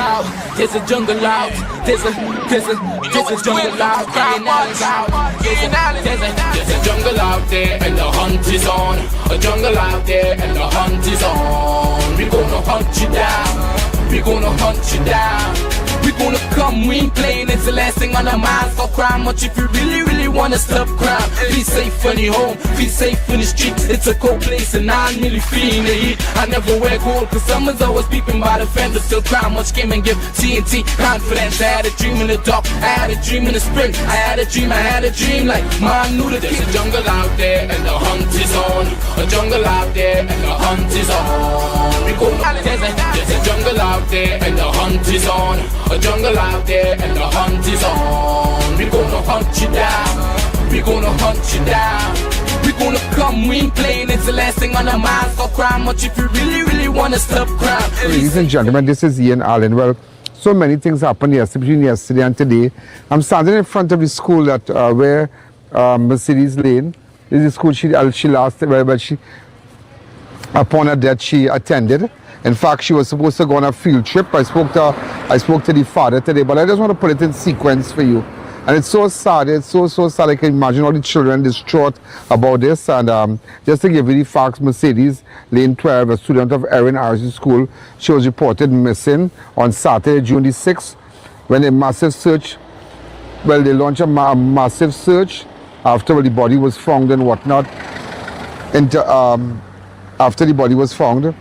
out, there's a jungle out, there's a jungle out, there's a jungle out there and the hunt is on. A jungle out there and the hunt is on. We gonna hunt you down, we gonna hunt you down. We gonna come, we ain't playing, it's the last thing on our minds. For crime, much if you really wanna stop crime. Be safe in your home, be safe in the streets. It's a cold place and I'm really feeling the heat. I never wear gold cause someone's always peeping by the fence. Still crime, much came and give TNT confidence. I had a dream in the dark, I had a dream in the spring. I had a dream like mom knew that there's a jungle out there and the hunt is on. A jungle out there and the hunt is on. We gonna, there's a jungle out there and the hunt is on. A jungle out there and the hunt is on. We gonna hunt you down, we gonna hunt you down. We gonna come, we ain't playing, it's the last thing on our minds. For crime, much if you really wanna stop crime. Ladies and gentlemen, this is I.A.N. Well, so many things happened between yesterday and today. I'm standing in front of the school that where Mercedes Layne. This is the school she last, well, she, upon her death, she attended. In fact, she was supposed to go on a field trip. I spoke to the father today, but I just want to put it in sequence for you. And it's so sad. It's so sad. I can imagine all the children distraught about this. And just to give you the facts, Mercedes Layne 12, a student of Erin School, she was reported missing on Saturday, June the 6th, when a massive search. Well, they launched a massive search after the body was found and whatnot. And after the body was found.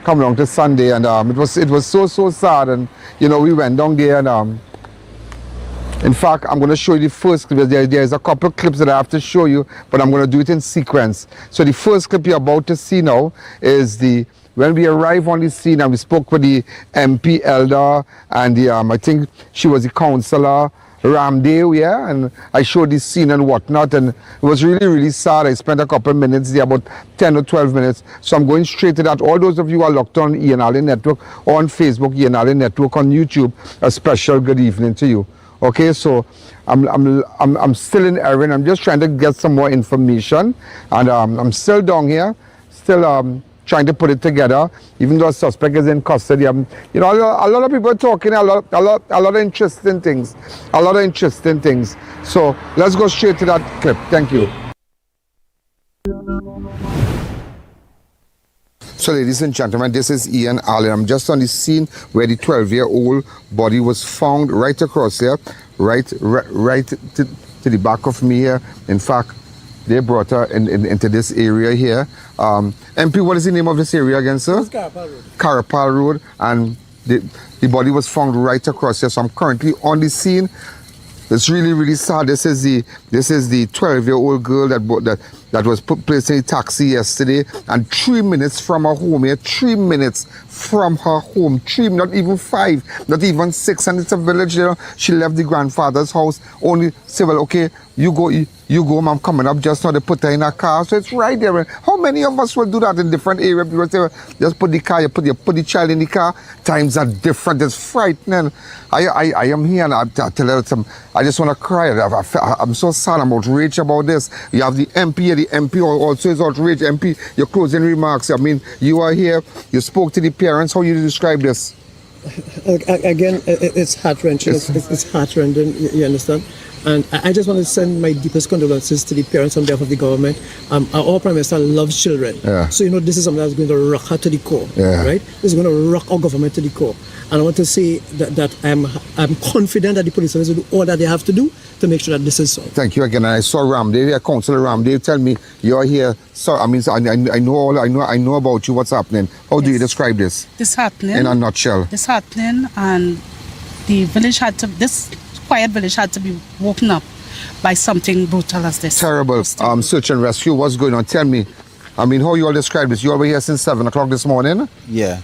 Come along to Sunday, and it was so sad. And you know, we went down there, and in fact, I'm going to show you the first clip. There's a couple of clips that I have to show you, but I'm going to do it in sequence. So the first clip you're about to see now is when we arrived on the scene, and we spoke with the MP elder and the I think she was the councillor, Ramdale, yeah, and I showed this scene and whatnot, and it was really sad. I spent a couple of minutes there, about 10 or 12 minutes. So I'm going straight to that. All those of you who are locked on I.A.N. Network, or on Facebook, I.A.N. Network, on YouTube, a special good evening to you. Okay, so I'm still in Erin. I'm just trying to get some more information, and I'm still down here, still trying to put it together, even though a suspect is in custody. You know, a lot of people are talking a lot of interesting things, So let's go straight to that clip. Thank you. So ladies and gentlemen, this is I.A.N. I'm just on the scene where the 12-year-old body was found right across here, right to the back of me here. In fact, they brought her into this area here. MP, what is the name of this area again, sir? It's Carapal Road. Carapal Road, and the body was found right across here. So I'm currently on the scene. It's really sad. This is the 12-year-old girl that was placed in a taxi yesterday, and 3 minutes from her home here. 3 minutes from her home. 3, not even 5, not even 6, and it's a village. You know, she left the grandfather's house. Only say, well, okay, you go, I'm coming up just now. They put her in a car, so it's right there. How many of us will do that in different areas? People say, well, just put the car, you put the child in the car. Times are different. It's frightening. I am here, and I tell you, I just want to cry. I'm so sad. I'm outraged about this. You have the MP here. The MP also is outraged. MP, your closing remarks. I mean, you are here. You spoke to the parents. How you describe this? Again, it's heart-wrenching. It's heart-rending, you understand? And I just want to send my deepest condolences to the parents on behalf of the government. Our Prime Minister loves children. Yeah. So, you know, this is something that's going to rock her to the core, right? This is going to rock our government to the core. And I want to say that I'm confident that the police officers will do all that they have to do to make sure that this is solved. Thank you again. And I saw Ramdale, Councillor Ramdale, tell me you're here. So I mean, I know about you. What's happening? How do you describe this? This happening in a nutshell. This happening, and the village this quiet village had to be woken up by something brutal as this. Terrible. Search and rescue. What's going on? Tell me. I mean, how you all describe this? You all were here since 7 o'clock this morning? Yeah.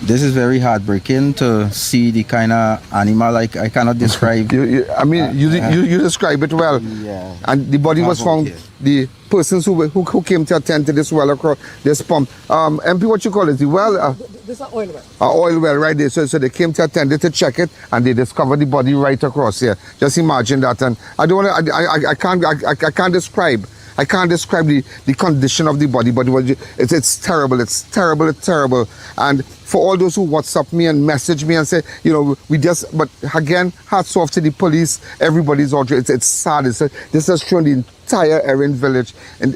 This is very heartbreaking to see the kind of animal I cannot describe. you describe it well. Yeah. And the body was found. Okay. The persons who came to attend to this well across this pump. MP, what you call it? The well? This is an oil well. Oil well, right there. So they came to attend it to check it, and they discovered the body right across here. Just imagine that. And I don't want to. I can't describe. I can't describe the condition of the body, but it's terrible. It's terrible. It's terrible. And for all those who WhatsApp me and message me and say, you know, but again, hats off to the police. Everybody's out there. It's sad. This has thrown the entire Erin village and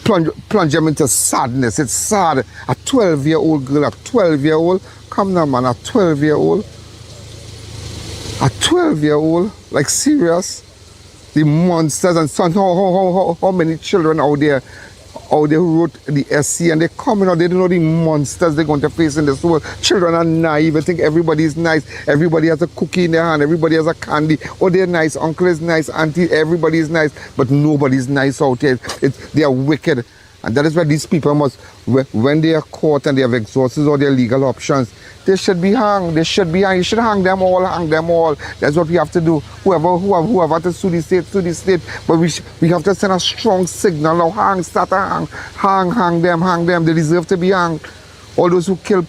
plunge them into sadness. It's sad. A 12-year-old girl, a 12-year-old. Come now, man, a 12-year-old. A 12-year-old, like serious. The monsters and son, how many children out there who wrote the essay and they're coming out, they don't know the monsters they're going to face in this world. Children are naive, I think everybody is nice, everybody has a cookie in their hand, everybody has a candy, oh they're nice, uncle is nice, auntie, everybody is nice, but nobody's nice out here. They are wicked. And that is why these people must, when they are caught and they have exhausted all their legal options, they should be hanged. They should be hanged. You should hang them all, hang them all. That's what we have to do. Whoever to sue the state. But we have to send a strong signal now. Start to hang them. They deserve to be hanged. All those who kill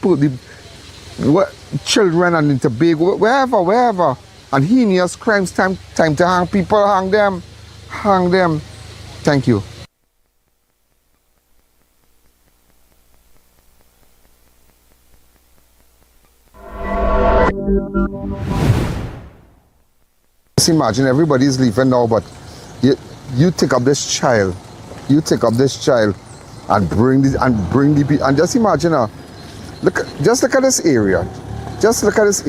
children and in Tobago, wherever. And heinous crimes, time to hang people, hang them. Thank you. Just imagine everybody's leaving now, but you take up this child, and bring the people, and just imagine look at this area, look at this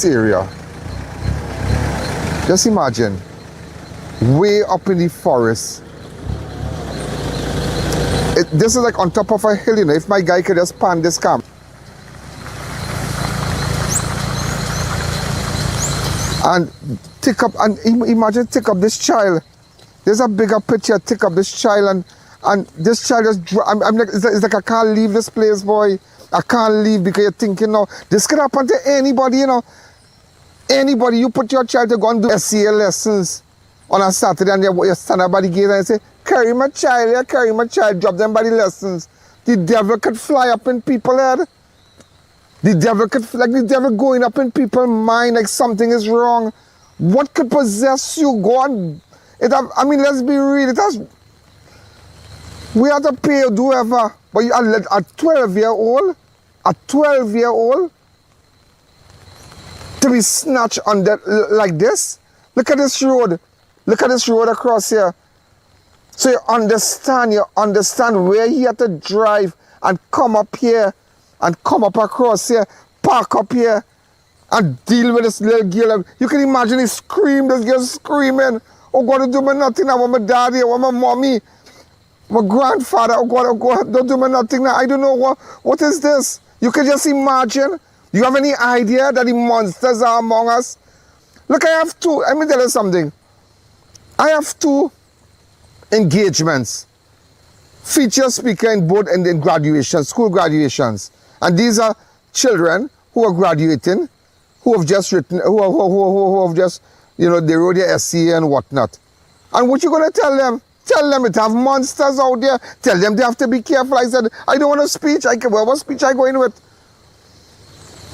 area, just imagine, way up in the forest. This is like on top of a hill, you know. If my guy could just pan this camp. And imagine take up this child. There's a bigger picture, take up this child and this child just, I'm like, it's like I can't leave this place, boy. I can't leave because you're thinking, no, this could happen to anybody, you know. Anybody, you put your child to go and do SCA lessons on a Saturday and you stand up by the gate and you say, carry my child, drop them by the lessons. The devil could fly up in people's head. The devil going up in people's mind like something is wrong. What could possess you? God, let's be real. We have to pay whoever. But you are a 12-year-old, to be snatched on that like this. Look at this road. Look at this road across here. So you understand where you have to drive and come up here. And come up across here, park up here, and deal with this little girl. You can imagine this girl screaming. Oh God, don't do me nothing. I want my daddy, I want my mommy, my grandfather. Oh God, don't do me nothing now. I don't know what is this. You can just imagine. You have any idea that the monsters are among us? Look, I have two. Let me tell you something. I have two engagements. Feature speaker in both and in graduation, school graduations. And these are children who are graduating, who have just written, who have just, you know, they wrote their SCA and whatnot. And what you gonna tell them? Tell them it have monsters out there. Tell them they have to be careful. I said, I don't want a speech. What speech I go in with?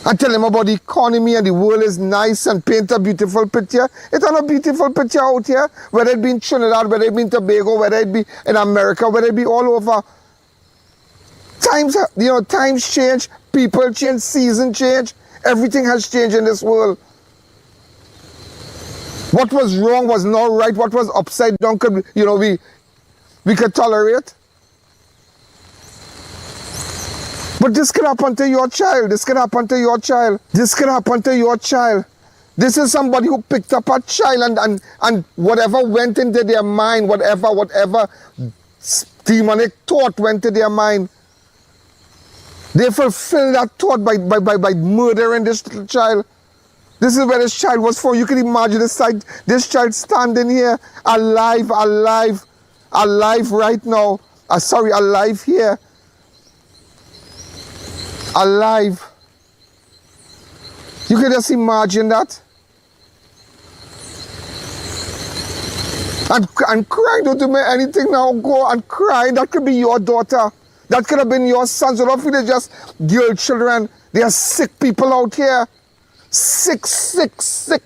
And tell them about the economy and the world is nice and paint a beautiful picture. It's not a beautiful picture out here, whether it be in Trinidad, whether it be in Tobago, whether it be in America, whether it be all over. Times change, people change, season change. Everything has changed in this world. What was wrong was not right. What was upside down could, we could tolerate. But this can happen to your child. This is somebody who picked up a child and whatever went into their mind, whatever demonic thought went to their mind, they fulfilled that thought by murdering this little child. This is where this child was for. You can imagine this child standing here, alive right now. Alive here. Alive. You can just imagine that. And crying, don't do me anything now, go and cry. That could be your daughter. That could have been your son. So don't feel it's just girl children. They are sick people out here. Sick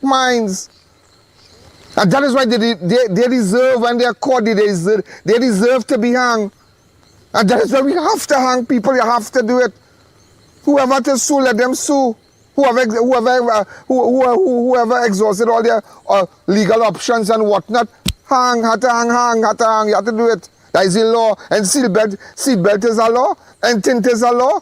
minds. And that is why they deserve, when they are caught, they deserve to be hung. And that is why we have to hang people, you have to do it. Whoever to sue, let them sue. Whoever exhausted all their legal options and whatnot, hang, had to hang, you have to do it. That is the law. And seatbelt is a law, and tint is a law,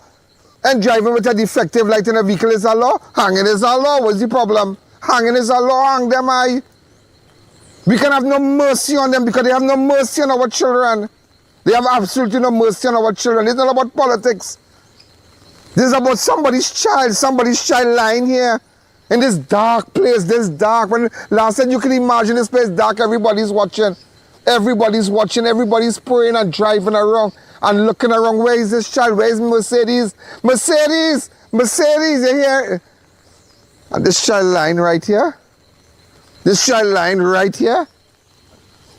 and driving with a defective light in a vehicle is a law. Hanging is a law. What's the problem? Hanging is a law. Hang them high. We can have no mercy on them because they have no mercy on our children. They have absolutely no mercy on our children. It's not about politics. This is about somebody's child lying here in this dark place, this dark. When last time you can imagine this place dark, everybody's watching. Everybody's watching, everybody's praying and driving around and looking around. Where is this child? Where is Mercedes? Mercedes, you're here. And this child lying right here. This child lying right here.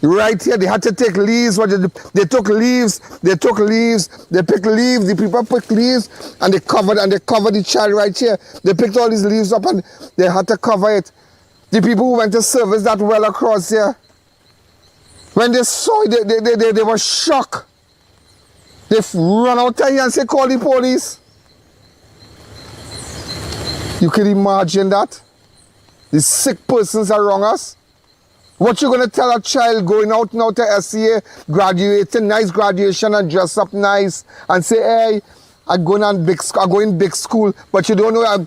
Right here, they had to take leaves. They took leaves. They picked leaves. The people picked leaves and they covered the child right here. They picked all these leaves up and they had to cover it. The people who went to service that well across here, when they saw it, they were shocked. They run out here and say, call the police. You can imagine that? The sick persons around us. What you gonna tell a child going out now to SCA, graduating, nice graduation and dress up nice and say, hey, I go in big school, but you don't know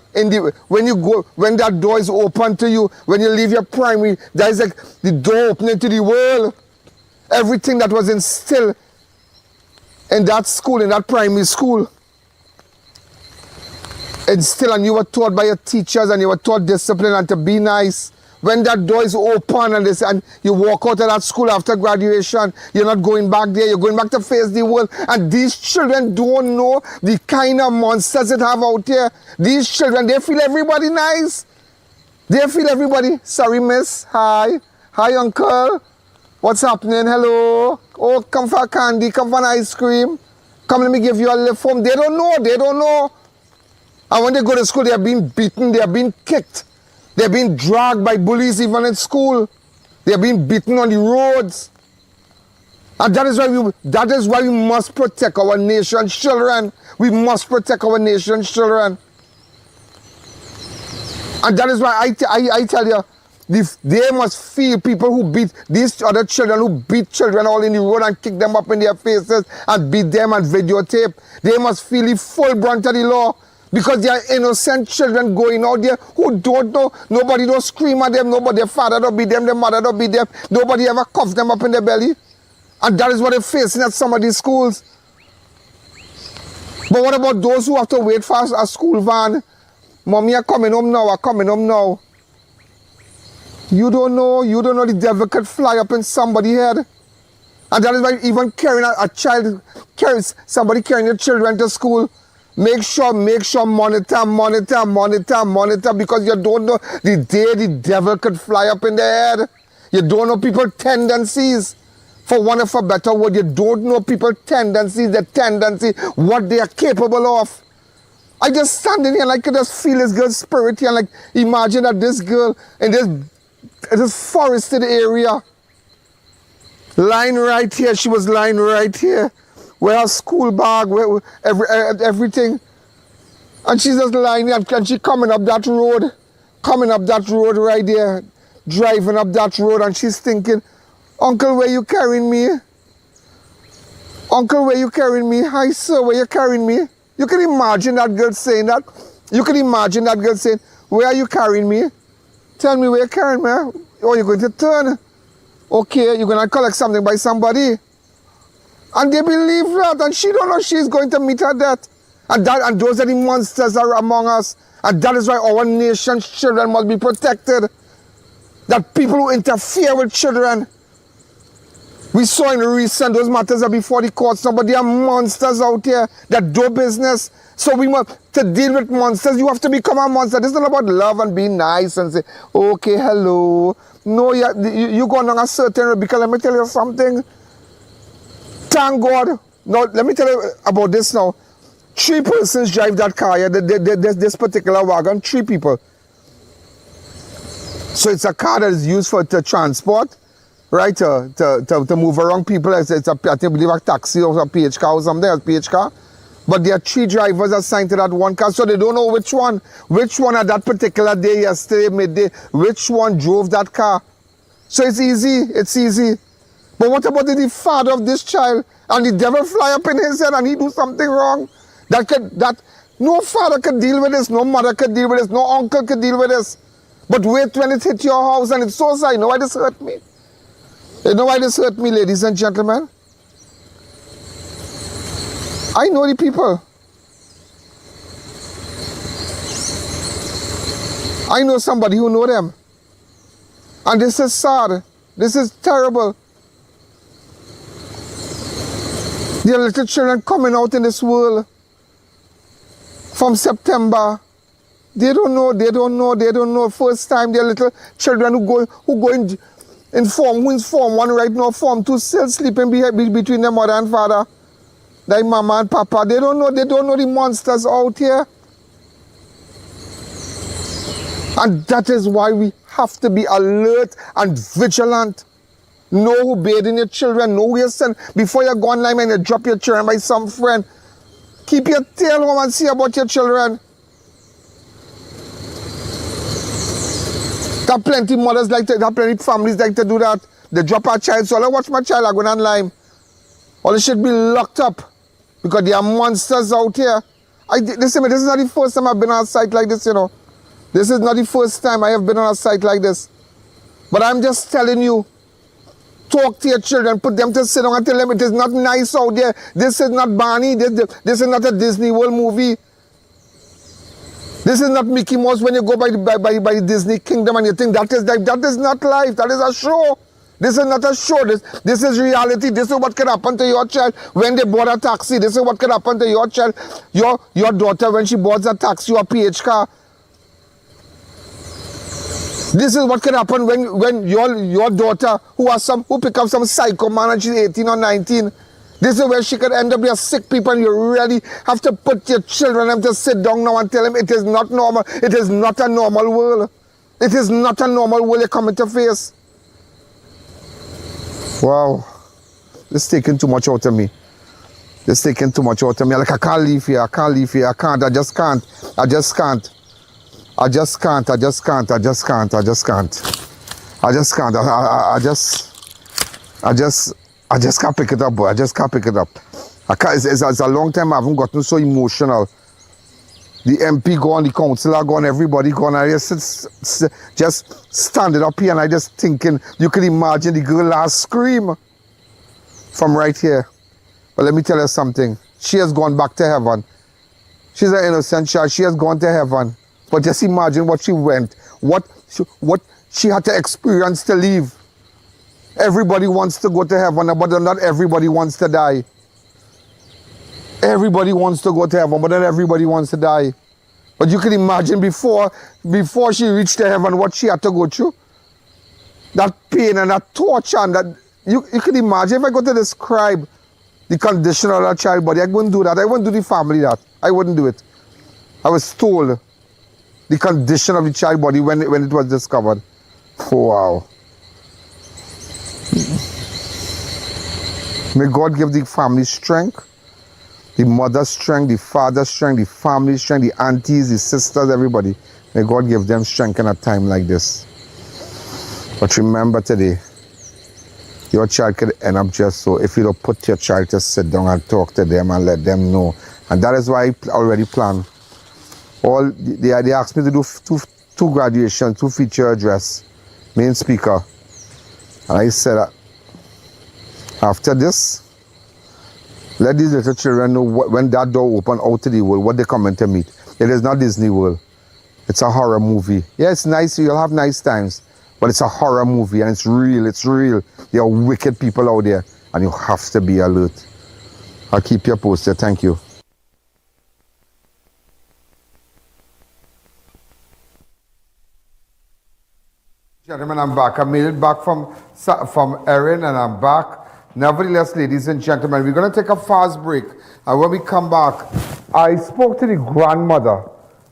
when that door is open to you, when you leave your primary, that is like the door opening to the world. Everything that was instilled in that school, in that primary school, instilled, and you were taught by your teachers and you were taught discipline and to be nice. When that door is open and you walk out of that school after graduation, you're not going back there, you're going back to face the world. And these children don't know the kind of monsters it have out there. These children, they feel everybody nice. They feel everybody, sorry miss, hi uncle, what's happening, hello, oh come for candy, come for an ice cream, come let me give you a lift home. They don't know. And when they go to school, they are being beaten, they are being kicked. They're being dragged by bullies even in school. They're being beaten on the roads. And that is why we must protect our nation's children. We must protect our nation's children. And that is why I tell you, they must feel people who beat these other children, who beat children all in the road and kick them up in their faces and beat them and videotape. They must feel the full brunt of the law. Because they are innocent children going out there who don't know. Nobody don't scream at them. Nobody, their father don't beat them. Their mother don't beat them. Nobody ever cuff them up in the belly. And that is what they're facing at some of these schools. But what about those who have to wait for a school van? Mommy, I'm coming home now. You don't know the devil could fly up in somebody's head. And that is why even carrying somebody carrying your children to school, make sure, monitor, because you don't know the day the devil could fly up in the head. You don't know people's tendencies. For one of a better word, you don't know people's tendencies, what they are capable of. I just stand in here and I could just feel this girl's spirit here and like imagine that this girl in this forested area, lying right here, she was lying right here. Where her school bag, where everything. And she's just lying there and she coming up that road right there, driving up that road, and she's thinking, Uncle, where you carrying me? Uncle, where you carrying me? Hi, sir, where you carrying me? You can imagine that girl saying that. You can imagine that girl saying, where are you carrying me? Tell me where you're carrying me. Oh, you're going to turn. Okay, you're going to collect something by somebody. And they believe that, and she don't know she's going to meet her death. And those are the monsters are among us. And that is why our nation's children must be protected. That people who interfere with children. We saw in recent, those matters are before the courts now, but there are monsters out here that do business. So we must, to deal with monsters, you have to become a monster. This is not about love and being nice and say, okay, hello. No, you go on a certain road, because let me tell you something. Thank God. Now, let me tell you about this now. 3 persons drive that car here, this particular wagon, 3 people. So it's a car that is used for to transport, right? To move around people. It's a, I believe a taxi or a PH car or something, a PH car. But there are 3 drivers assigned to that one car, so they don't know which one at that particular day, yesterday, midday, which one drove that car. So it's easy. But what about the father of this child? And the devil fly up in his head and he do something wrong? That no father could deal with this, no mother could deal with this, no uncle could deal with this. But wait when it hit your house and it's so sad. You know why this hurt me? You know why this hurt me, ladies and gentlemen? I know the people. I know somebody who know them. And this is sad. This is terrible. There are little children coming out in this world from September. They don't know. First time there are little children who go in form 1 right now, form 2 still sleeping between their mother and father. Like mama and papa, they don't know the monsters out here. And that is why we have to be alert and vigilant. Know who bathing your children, know who you send. Before you go online and you drop your children by some friend, keep your tail home and see about your children. There are plenty mothers like that, there are plenty families like to do that. They drop a child, so I watch my child, I go online. Or they should be locked up. Because there are monsters out here. Listen, this is not the first time I've been on a site like this, you know. This is not the first time I have been on a site like this. But I'm just telling you, talk to your children, put them to sit down and tell them it is not nice out there. This is not Barney, this is not a Disney World movie. This is not Mickey Mouse when you go by the Disney Kingdom and you think that is not life, that is a show. This is not a show, this is reality. This is what can happen to your child when they board a taxi. This is what can happen to your child, your daughter when she boards a taxi or a PH car. This is what can happen when your daughter who pick up some psycho man and she's 18 or 19. This is where she could end up with sick people and you really have to put your children and to sit down now and tell them it is not normal. It is not a normal world. It is not a normal world you're coming to face. Wow, this is taking too much out of me. This is taking too much out of me. Like I can't leave here, I can't, I just can't. I just can't pick it up, boy. I just can't pick it up. It's a long time I haven't gotten so emotional. The MP gone, the councillor gone, everybody gone. I just standing up here and I just thinking, you can imagine the girl last scream from right here. But let me tell you something. She has gone back to heaven. She's an innocent child. She has gone to heaven. But just imagine what she went, what she had to experience to leave. Everybody wants to go to heaven, but not everybody wants to die. Everybody wants to go to heaven, but not everybody wants to die. But you can imagine before she reached to heaven, what she had to go through. That pain and that torture and that, you can imagine if I go to describe the condition of that child body, I wouldn't do that. I wouldn't do the family that. I wouldn't do it. I was told the condition of the child body when it was discovered. Oh, wow. May God give the family strength, the mother's strength, the father's strength, the family's strength, the aunties, the sisters, everybody. May God give them strength in a time like this. But remember today, your child could end up just so if you don't put your child to sit down and talk to them and let them know. And that is why I already planned. They asked me to do two graduations, 2 feature address, main speaker. And I said, after this, let these little children know when that door open out to the world, what they coming to meet. It is not Disney World. It's a horror movie. Yeah, it's nice, you'll have nice times, but it's a horror movie and it's real. There are wicked people out there and you have to be alert. I'll keep you posted. Thank you. Gentlemen, I'm back. I made it back from Erin and I'm back. Nevertheless, ladies and gentlemen, we're going to take a fast break. And when we come back, I spoke to the grandmother.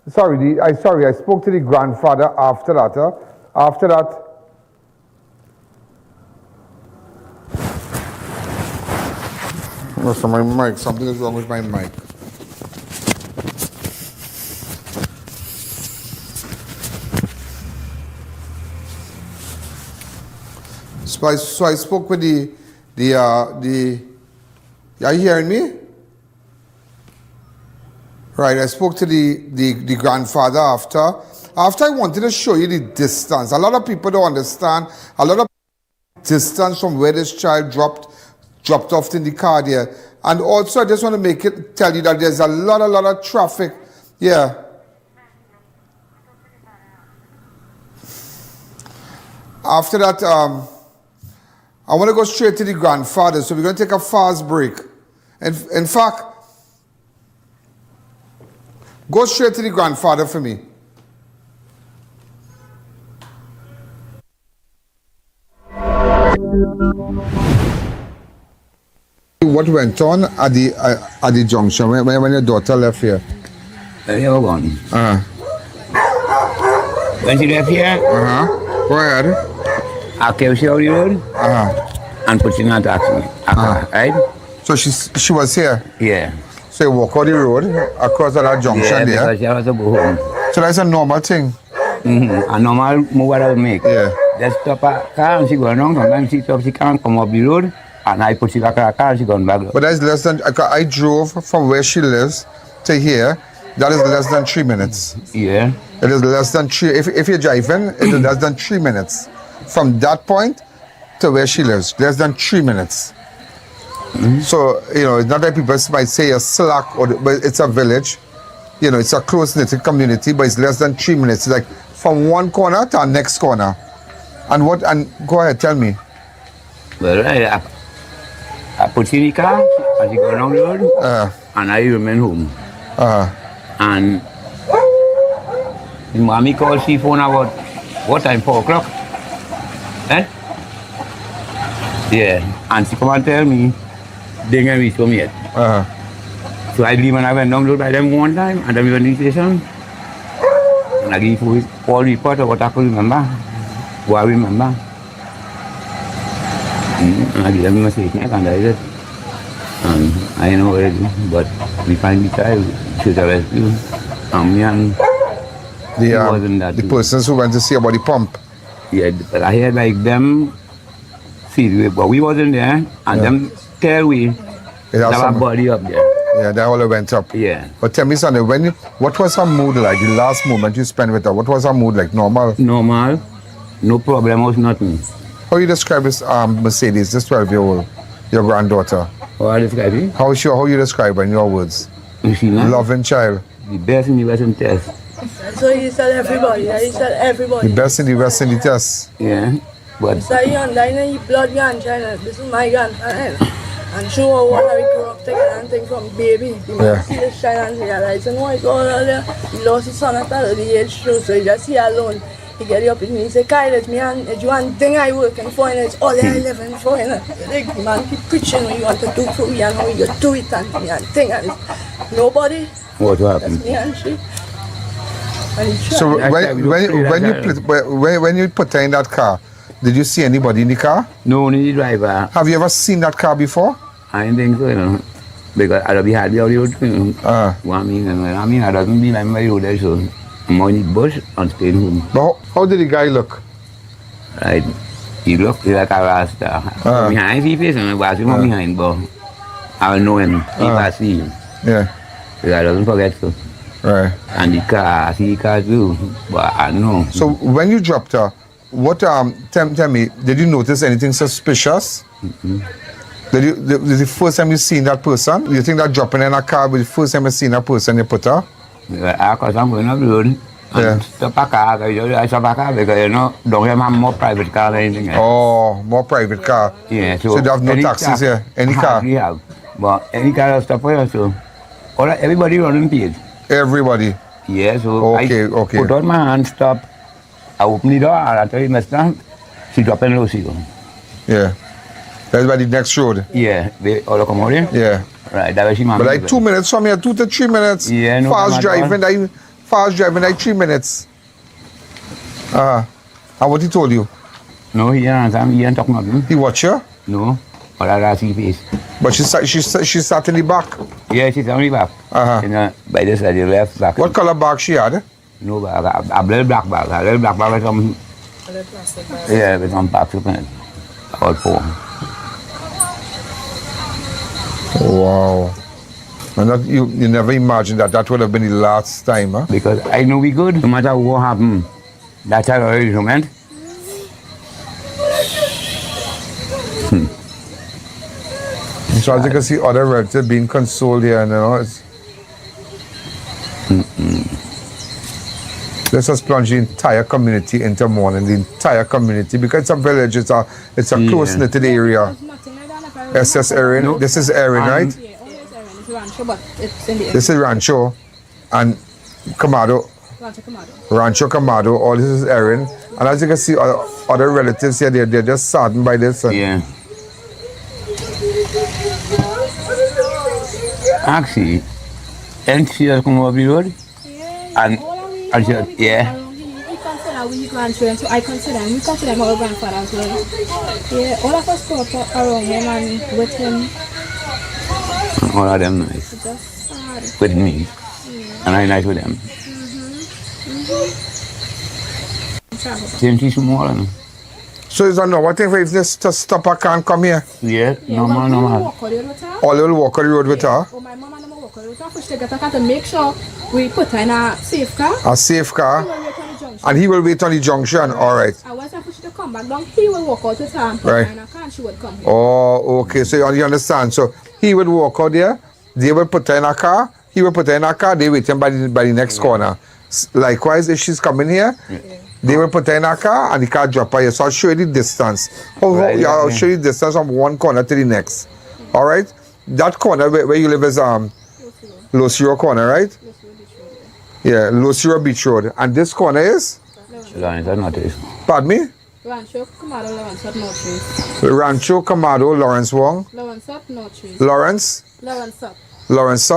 I spoke to the grandfather after that. After that, what's my mic? Something is wrong with my mic. So I spoke with are you hearing me? Right, I spoke to the grandfather after I wanted to show you the distance. A lot of people don't understand. A lot of distance from where this child dropped off in the car there. And also I just want to tell you that there's a lot of traffic. Yeah. After that, I want to go straight to the grandfather, so we're going to take a fast break. And in fact, go straight to the grandfather for me. What went on at the junction when your daughter left here? They were gone. When she left here, Go ahead. I came to the road and put in a taxi. Right? So she was here. Yeah. So you walk out the road across that junction there. Because she was to go home. So that's a normal thing. A normal move that I would make. Yeah. Just stop a car and she go along. Sometimes she stop, she can't come up the road. And I put she back in a car and she gone back. But that's less than, I drove from where she lives to here. That is less than 3 minutes. Yeah. It is less than 3, if you're driving, it is less than 3 minutes. From that point to where she lives, less than 3 minutes. So, it's not that people might say a slack, but it's a village. It's a close-knit community, but it's less than 3 minutes. It's like from one corner to the next corner. And go ahead, tell me. Well, I put she in the car and she go along the road and I remain home. And the mommy called she phone about what time, 4 o'clock? Eh? Yeah, and she come and tell me they ain't reach home yet. So I believe when I went down the road by them one time and then we went to the station and I give all report of what I could remember, what I remember. And I give them a message and I did. And I know already, but we find the child, she's a rescue. Me and the persons who went to see about the pump. Yeah, but I heard like them see, but we wasn't there, and them tell we there was a body up there. Yeah, they all went up. Yeah. But tell me something, what was her mood like, the last moment you spent with her? What was her mood like, normal? Normal, no problem, was nothing. How you describe this Mercedes, this 12-year-old, your granddaughter? How I describe it? How you describe her in your words? Loving child. The best in the Western test. So he tell everybody, The best in the West in the test. Yeah, but... So he online, he blood grandchild, this is my grandchild. And show her what we grew up together and thing from baby. He must see this child and realize, and why all there? He lost his son at the age too, so he just here alone. He get up and he say, Kyle, it's me and it's one thing I working for and it's all I living for. You know? The man keep preaching what you want to do for me and how you do it and me and thing and it's nobody. What happened? That's me and she. So when you put her in that car, did you see anybody in the car? No, only the driver. Have you ever seen that car before? I don't think so, because I'll be happy out the road. I mean, I doesn't mean I'm my road there, so I'm on the bush and staying home. But how did the guy look? Right. He looked like a rasta. Behind his face, and I was behind, but I know him if I see him. Yeah. Because I doesn't forget so. Right. And the car, I see the car too, but I know. So when you dropped her, what tell me, did you notice anything suspicious? Did the first time you seen that person? You think that dropping in a car was the first time you seen that person you put her? Because I'm going up the road. Yeah. Stop a car, I stop a car because don't have more private car than anything else. Oh, more private car. Yeah, so you have no taxis here? Any car? We have. But any car stop for you, so everybody running paid. Everybody? Yeah, so I put on my hand, stop. I open the door, I tell you, Mr. She drop in low, she go. Yeah. That's by the next road? Yeah, they all come out here? Yeah. Right, that was she. But like 2 minutes from here, 2 to 3 minutes. Yeah, no. Fast driving, like 3 minutes. And what he told you? No, he ain't talk nothing. He watch you? No. But I see face. But she sat in the back. Yeah, she's on the back. By the side, the left back. What color bag she had? No bag. A little black bag. A little black bag with some... Yeah, with some packs in it. About 4. Wow. And that, you never imagined that would have been the last time, huh? Because I know we good. No matter what happened, that's our arrangement. So as you can see, other relatives being consoled here, you know. Let's just plunge the entire community into mourning, the entire community, because it's a village, it's a close-knitted area. SS Erin, no. This is Erin, right? Yeah, always Erin. It's Rancho, but it's in the This is Rancho and Camado. Rancho Camado, all this is Erin. And as you can see, other relatives here, they're just saddened by this. Yeah. Actually, and she has come over the road. Yeah. And she, yeah. We consider we grandchildren, so we consider him our grandfather as well. Yeah, all of us grew up around him and with him. All of them nice. Just sad. With me. Yeah. And I nice with them. Same thing tomorrow. So is that no what thing for if this to stop her can't come here? Yeah, no man. All will walk on the road with her? Oh, my mama never walk on the road. First they get a car to make sure we put her in a safe car. A safe car? And he will wait on the junction, alright. And once I push to come back down, he will walk out with her and put her in a car and she would come here. Oh, okay, so you understand. So he would walk out there, they will put her in a car, he will put her in a car, they wait him by the next corner. Likewise, if she's coming here, they will put her in a car and the car drop her here. So I'll show you the distance. I'll show you the distance from one corner to the next. Alright? That corner where you live is Los Rio corner, right? Yeah, Los Rio Beach Road. And this corner is? Lawrence North. Pardon me? Rancho Camado, Lawrence North. Rancho Camado, Lawrence Wong. Lawrence North. Lawrence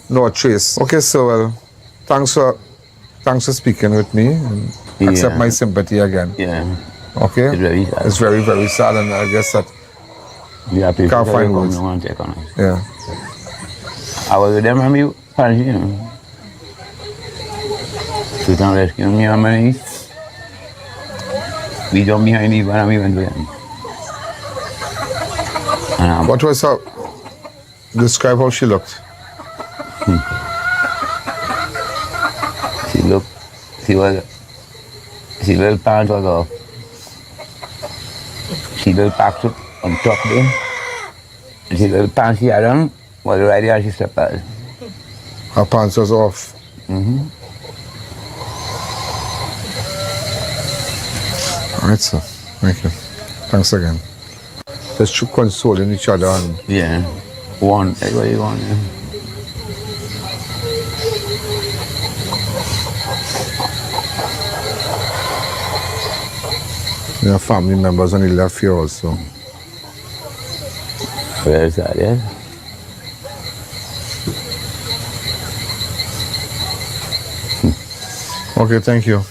North Trace. Okay, so well, thanks for speaking with me and accept my sympathy again. Yeah. Okay? It's very sad. It's very, very sad, and I guess that can't find words. Yeah. I was with them and me, you know. They can't rescue me on my knees. We jumped behind the van and we went with them. What was her? Describe how she looked. She little pants was off. She little packed up on top there. And she little pants she had on was right there and she stepped out. Her pants was off. Alright, sir. Thank you. Thanks again. Just consoling each other. And yeah. One. Everybody one. Yeah. There are family members on the left here also. Where is that, yeah? Okay, thank you.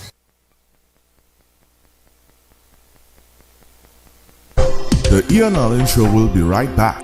The I.A.N show will be right back.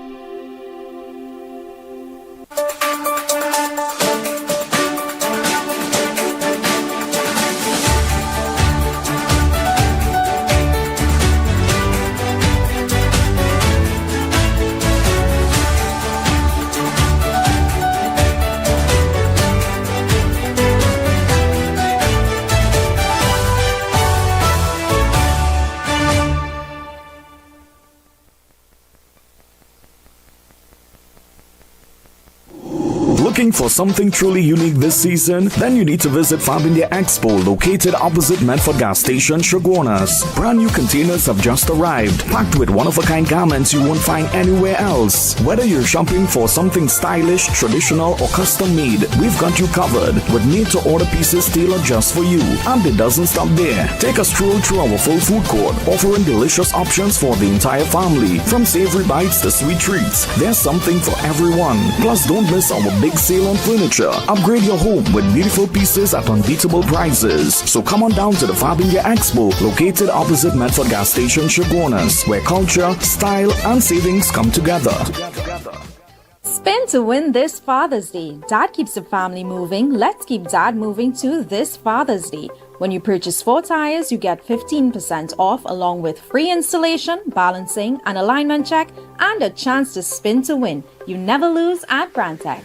Looking for something truly unique this season? Then you need to visit Fab India Expo, located opposite Medford Gas Station, Shogunas. Brand new containers have just arrived, packed with one-of-a-kind garments you won't find anywhere else. Whether you're shopping for something stylish, traditional, or custom-made, we've got you covered with made-to-order pieces tailored just for you. And it doesn't stop there. Take a stroll through our full food court, offering delicious options for the entire family. From savory bites to sweet treats, there's something for everyone. Plus, don't miss our big sale on furniture. Upgrade your home with beautiful pieces at unbeatable prices. So come on down to the Fabindia Expo, located opposite Medford Gas Station, Chaguanas, where culture, style, and savings come together. Spin to win this Father's Day. Dad keeps the family moving. Let's keep Dad moving to this Father's Day. When you purchase 4 tires, you get 15% off along with free installation, balancing, an alignment check, and a chance to spin to win. You never lose at Brandtech.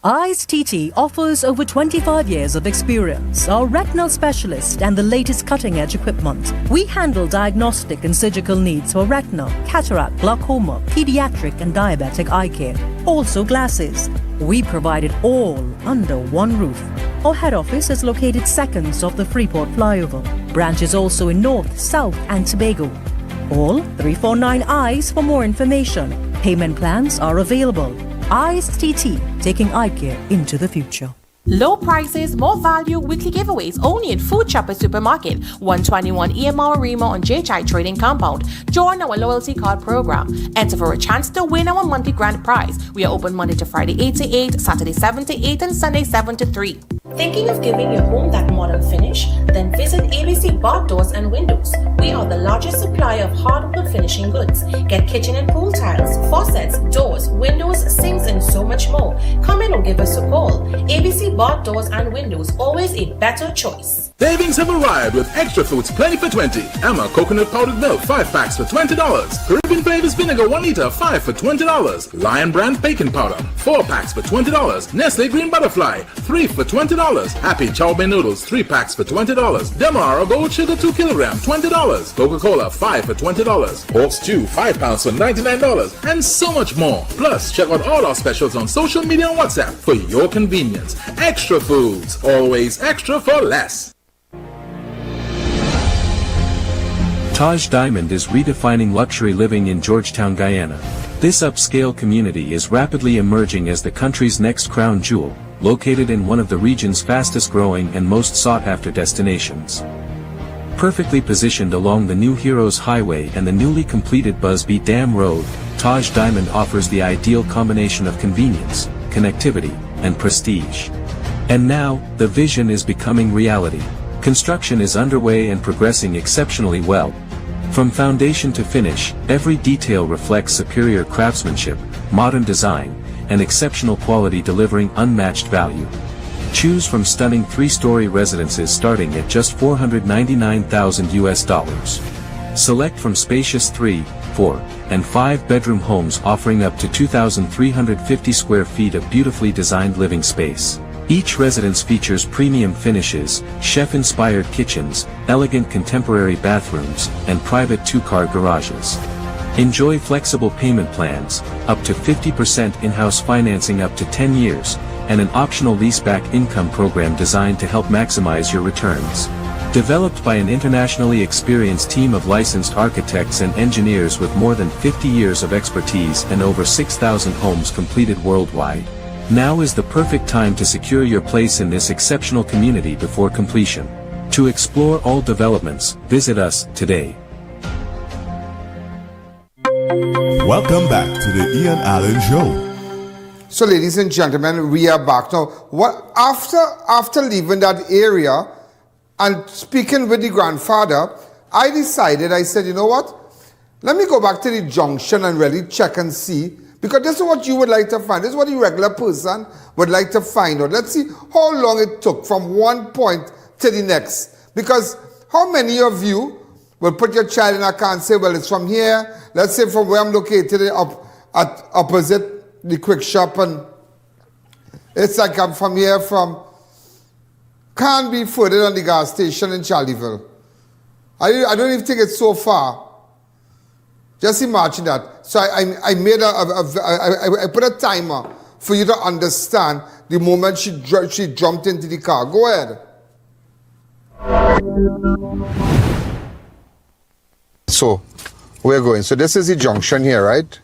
I.A.N TT offers over 25 years of experience, are retinal specialist and the latest cutting-edge equipment. We handle diagnostic and surgical needs for retina, cataract, glaucoma, pediatric and diabetic eye care. Also glasses. We provide it all under one roof. Our head office is located seconds off the Freeport flyover. Branches also in North, South and Tobago. Call 349 eyes for more information. Payment plans are available. I.A.N TT, taking eye care into the future. Low prices, more value, weekly giveaways only at Food Chopper Supermarket, 121 EMR Rima on JHI Trading Compound. Join our loyalty card program. Enter for a chance to win our monthly grand prize. We are open Monday to Friday 8 to 8, Saturday 7 to 8, and Sunday 7 to 3. Thinking of giving your home that modern finish? Then visit ABC Bar Doors and Windows. We are the largest supplier of hardwood finishing goods. Get kitchen and pool tiles, faucets, doors, windows, sinks, and so much more. Come in or give us a call. ABC Bar Doors and Windows, always a better choice. Savings have arrived with Extra Foods plenty for 20. Emma coconut powdered milk 5 packs for $20. Caribbean Flavors vinegar 1 liter 5 for $20. Lion brand bacon powder 4 packs for $20. Nestle green butterfly 3 for $20. Happy chow mein noodles 3 packs for $20. Demerara gold sugar 2 kilogram $20. Coca-Cola 5 for $20. Pork stew 5 pounds for $99, and so much more. Plus, check out all our specials on social media and WhatsApp for your convenience. Extra Foods, always extra for less. Taj Diamond is redefining luxury living in Georgetown, Guyana. This upscale community is rapidly emerging as the country's next crown jewel, located in one of the region's fastest growing and most sought-after destinations. Perfectly positioned along the New Heroes Highway and the newly completed Busby Dam Road, Taj Diamond offers the ideal combination of convenience, connectivity, and prestige. And now, the vision is becoming reality. Construction is underway and progressing exceptionally well. From foundation to finish, every detail reflects superior craftsmanship, modern design, and exceptional quality, delivering unmatched value. Choose from stunning 3-story residences starting at just $499,000. Select from spacious 3, 4, and 5-bedroom homes offering up to 2,350 square feet of beautifully designed living space. Each residence features premium finishes, chef-inspired kitchens, elegant contemporary bathrooms, and private 2-car garages. Enjoy flexible payment plans, up to 50% in-house financing up to 10 years, and an optional leaseback income program designed to help maximize your returns. Developed by an internationally experienced team of licensed architects and engineers with more than 50 years of expertise and over 6,000 homes completed worldwide. Now is the perfect time to secure your place in this exceptional community before completion. To explore all developments, visit us today. Welcome back to the Ian Allen Show. So, ladies and gentlemen, we are back now. What after leaving that area and speaking with the grandfather, I said, you know what? Let me go back to the junction and really check and see, because this is what you would like to find. This is what the regular person would like to find out. Let's see how long it took from one point to the next. Because how many of you will put your child in a car and say, well, it's from here, let's say from where I'm located up at opposite the quick shop, and it's like I'm from here, can't be further than the gas station in Charleville. I don't even think it's so far. Just imagine that. So I made I put a timer for you to understand the moment she jumped into the car. Go ahead. So we're going. So this is the junction here, right?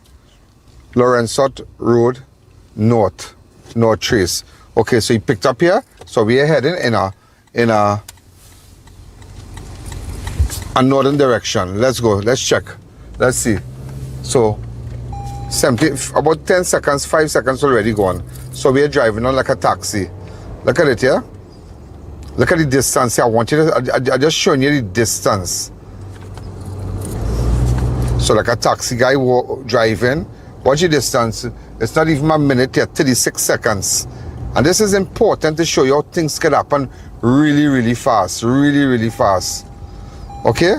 Lawrencott Road, North Trace. Okay, so you picked up here. So we are heading in a northern direction. Let's go. Let's check. Let's see. So about 10 seconds, 5 seconds already gone. So we are driving on like a taxi. Look at it here. Look at the distance here. I want you to, I just showing you the distance. So like a taxi guy driving. Watch the distance. It's not even a minute yet, 36 seconds. And this is important to show you how things can happen really, really fast. Really, really fast. Okay?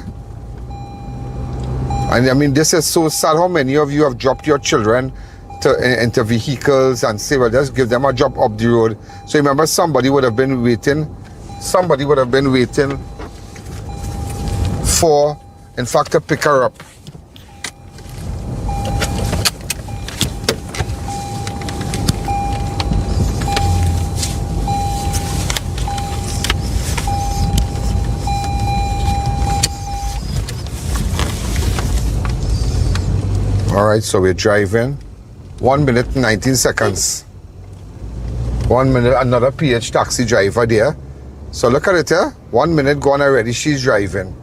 And I mean, this is so sad how many of you have dropped your children into vehicles and say, well, just give them a drop up the road. So remember, somebody would have been waiting. Somebody would have been waiting for, in fact, to pick her up. All right, so we're driving. 1 minute, 19 seconds. 1 minute, another PH taxi driver there. So look at it here. 1 minute gone already, she's driving.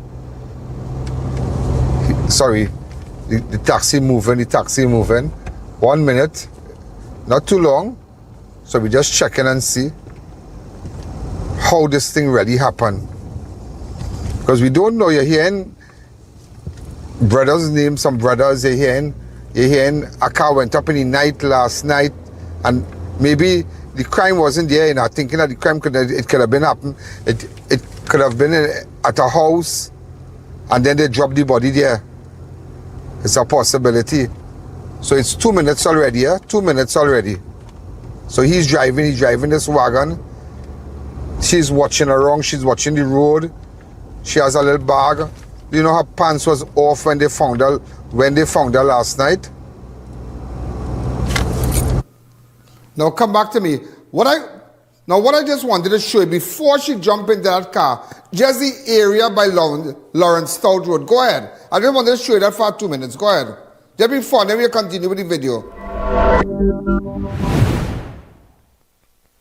Sorry, the taxi moving, 1 minute, not too long. So we just check in and see how this thing really happened. Because we don't know, you're hearing brothers' names, some brothers, you're hearing a car went up in the night last night, and maybe the crime wasn't there, you know, thinking that the crime could have been happened. It could have been at a house, and then they dropped the body there. It's a possibility. So it's 2 minutes already, yeah? 2 minutes already. So he's driving this wagon. She's watching around, she's watching the road. She has a little bag. You know, her pants was off when they found her last night. Now come back to me. What I just wanted to show you before she jumped into that car, just the area by Lawrence Stout Road. Go ahead. I just wanted to show you that for 2 minutes. Go ahead. Just before, then we'll continue with the video.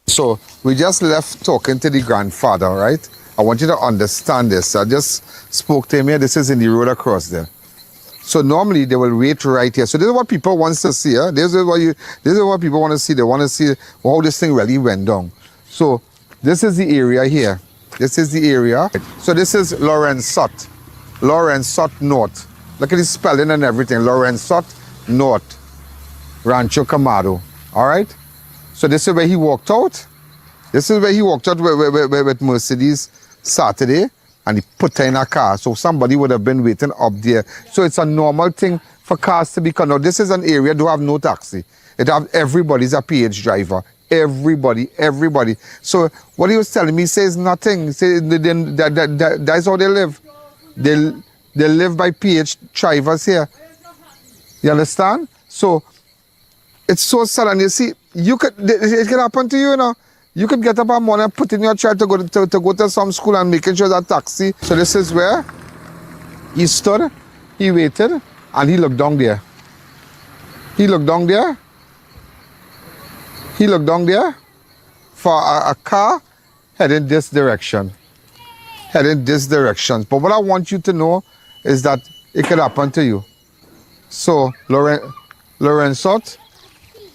So we just left talking to the grandfather, right? I want you to understand this. I just spoke to him here. This is in the road across there. So normally they will wait right here. So this is what people want to see. Huh? This is what people want to see. They want to see how this thing really went down. So this is the area here. This is the area. So this is Lawrence Sut North. Look at the spelling and everything. Lawrence Sut North, Rancho Camado. All right. So this is where he walked out. This is where he walked out with Mercedes Saturday, and he put her in a car. So somebody would have been waiting up there. So it's a normal thing for cars to be. Now this is an area do have no taxi. It have everybody's a PH driver. Everybody. So what he was telling me says nothing. He says that's how they live. They live by PH drivers here. You understand? So it's so sad. And you see, it can happen to you, you know. You could get up one morning and put in your child to go to some school and making sure that taxi. So this is where he stood, he waited, and he looked down there. He looked down for a car heading this direction. But what I want you to know is that it could happen to you. So Lawrence Sut,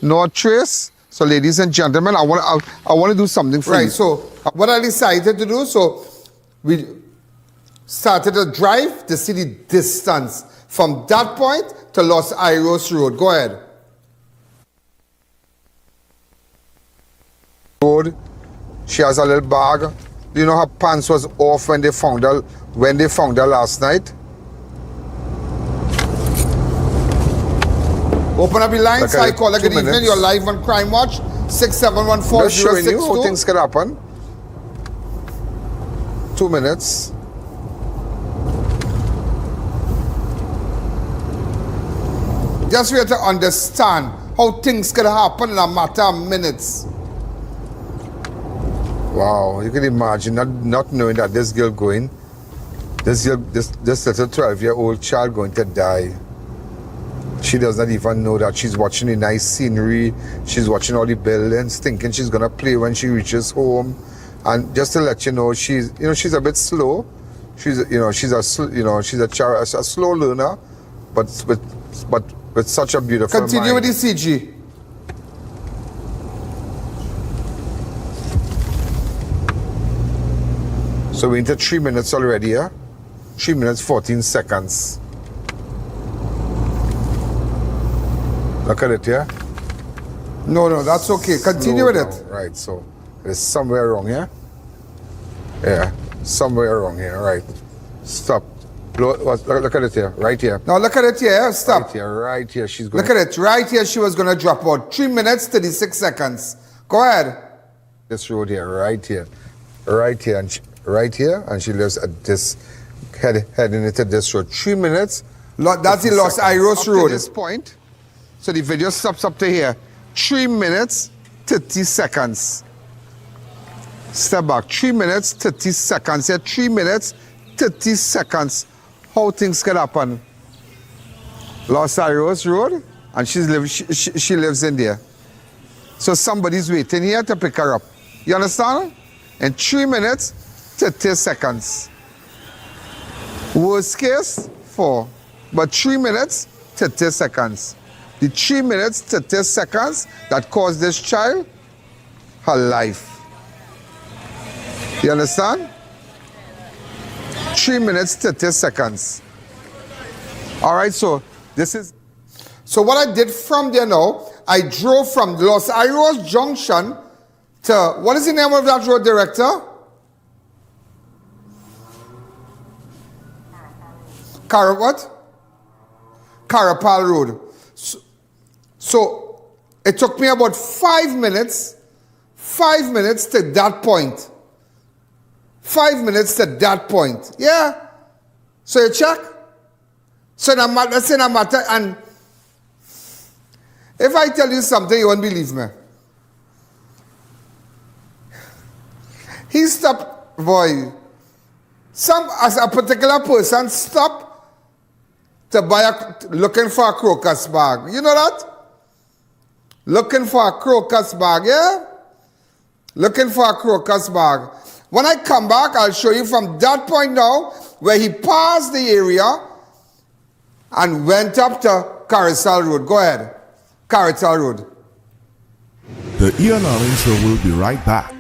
no trace. So ladies and gentlemen, I want to do something for you. Right, so what I decided to do, so we started to drive to see the distance from that point to Los Airos Road. Go ahead. Road. She has a little bag. You know, her pants was off when they found her last night. Open up the lines. Hi, caller. Good evening. You're live on Crime Watch. 6714062. Just showing you how things can happen. 2 minutes. Just for you to understand how things can happen in a matter of minutes. Wow, you can imagine not knowing that this little 12-year-old child going to die. She does not even know that she's watching the nice scenery. She's watching all the buildings, thinking she's gonna play when she reaches home. And just to let you know, she's a bit slow. She's a slow learner, but with with such a beautiful Continue mind. with the CG. So we're into 3 minutes already, yeah? 3 minutes, 14 seconds. Look at it, yeah? No, that's okay. Continue with it. Right, so there's somewhere wrong here. Yeah, somewhere wrong here, right. Stop. Look at it here, right here. Now look at it here, stop. Right here, she's going Look at it, right here she was going to drop out. 3 minutes, 36 seconds. Go ahead. This road here, right here, and she lives at this, heading into this road. 3 minutes. That's the Los Iros Road. Road. To this point, so the video stops up to here. 3 minutes, 30 seconds. Step back, 3 minutes, 30 seconds here, 3 minutes, 30 seconds. How things can happen. Los Iros Road, and she lives in there. So somebody's waiting here to pick her up. You understand? In 3 minutes, 30 seconds. Worst case, 4. But 3 minutes, 30 seconds. The 3 minutes, 30 seconds that caused this child her life. You understand? 3 minutes, 30 seconds. All right, so this is... So what I did from there now, I drove from Los Iros Junction to... What is the name of that road, Director? Carapal Road. So it took me about 5 minutes to that point. 5 minutes to that point. Yeah. So you check. So that's in a matter. And if I tell you something, you won't believe me. He stopped, boy. As a particular person stopped to looking for a crocus bag. You know that? Looking for a crocus bag, yeah? Looking for a crocus bag. When I come back, I'll show you from that point now, where he passed the area and went up to Carapal Road. Go ahead. Carapal Road. The I.A.N Show will be right back.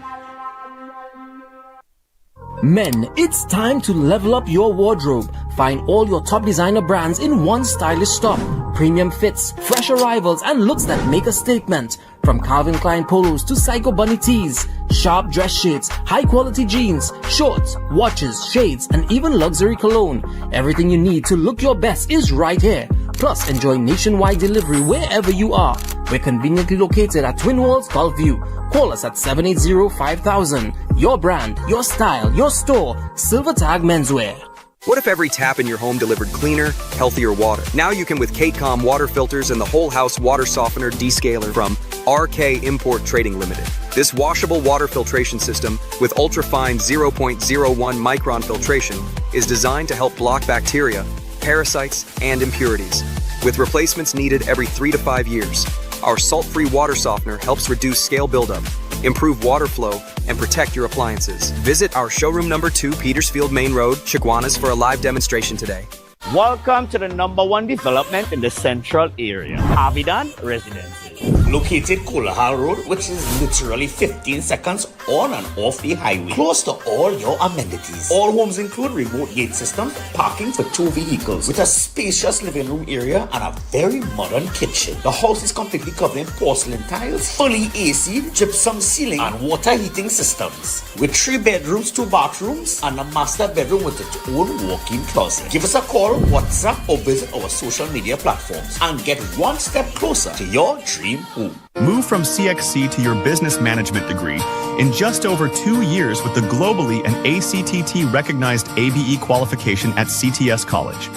Men, it's time to level up your wardrobe. Find all your top designer brands in one stylish stop. Premium fits, fresh arrivals, and looks that make a statement. From Calvin Klein polos to Psycho Bunny tees, sharp dress shades, high quality jeans, shorts, watches, shades, and even luxury cologne. Everything you need to look your best is right here. Plus, enjoy nationwide delivery wherever you are. We're conveniently located at Twin Walls, Gulfview. Call us at 780-5000. Your brand, your style, your store. Silver Tag Menswear. What if every tap in your home delivered cleaner, healthier water? Now you can with KateCom water filters and the whole house water softener descaler from RK Import Trading Limited. This washable water filtration system with ultrafine 0.01 micron filtration is designed to help block bacteria, parasites, and impurities, with replacements needed every 3 to 5 years. Our salt-free water softener helps reduce scale buildup, improve water flow, and protect your appliances. Visit our showroom number 2, Petersfield Main Road, Chaguanas, for a live demonstration today. Welcome to the #1 development in the central area, I.A.N Residences. Located Carapal Road, which is literally 15 seconds on and off the highway. Close to all your amenities. All homes include remote gate systems, parking for 2 vehicles, with a spacious living room area and a very modern kitchen. The house is completely covered in porcelain tiles, fully AC, gypsum ceiling, and water heating systems. With 3 bedrooms, 2 bathrooms, and a master bedroom with its own walk-in closet. Give us a call, WhatsApp, or visit our social media platforms and get one step closer to your dream home. Move from CXC to your business management degree in just over 2 years with the globally and ACTT recognized ABE qualification at CTS College.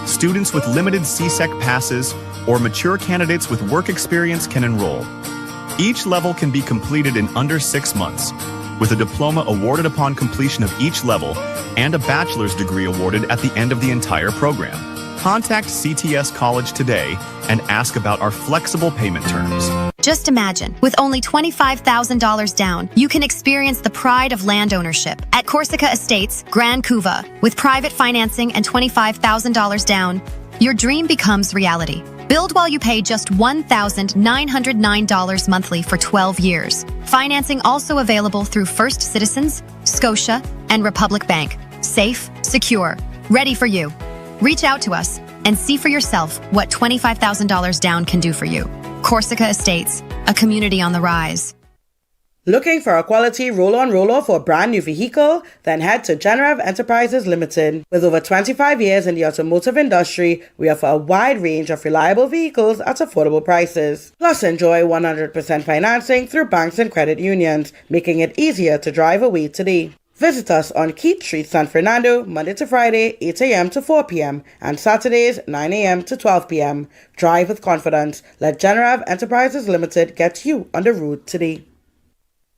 Students with limited CSEC passes or mature candidates with work experience can enroll. Each level can be completed in under 6 months, with a diploma awarded upon completion of each level and a bachelor's degree awarded at the end of the entire program. Contact CTS College today and ask about our flexible payment terms. Just imagine, with only $25,000 down, you can experience the pride of land ownership at Corsica Estates, Grand Couva. With private financing and $25,000 down, your dream becomes reality. Build while you pay just $1,909 monthly for 12 years. Financing also available through First Citizens, Scotia, and Republic Bank. Safe, secure, ready for you. Reach out to us and see for yourself what $25,000 down can do for you. Corsica Estates, a community on the rise. Looking for a quality roll-on roll-off for a brand new vehicle? Then head to Generav Enterprises Limited. With over 25 years in the automotive industry, we offer a wide range of reliable vehicles at affordable prices. Plus, enjoy 100% financing through banks and credit unions, making it easier to drive away today. Visit us on Keith Street, San Fernando, Monday to Friday, 8 a.m. to 4 p.m. and Saturdays, 9 a.m. to 12 p.m. Drive with confidence. Let Generav Enterprises Limited get you on the road today.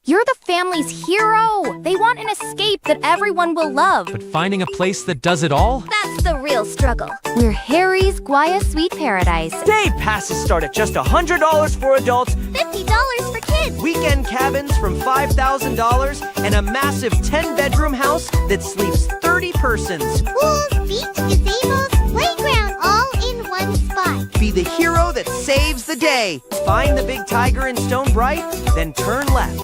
You're the family's hero. They want an escape that everyone will love. But finding a place that does it all? That's the real struggle. We're Harry's Guaya Sweet Paradise. Day passes start at just $100 for adults, $50 for kids. Weekend cabins from $5,000, and a massive 10-bedroom house that sleeps 30 persons. Pools, beach, gazebos, playground, all in one spot. Be the hero that saves the day. Find the big tiger in Stone Bright, then turn left.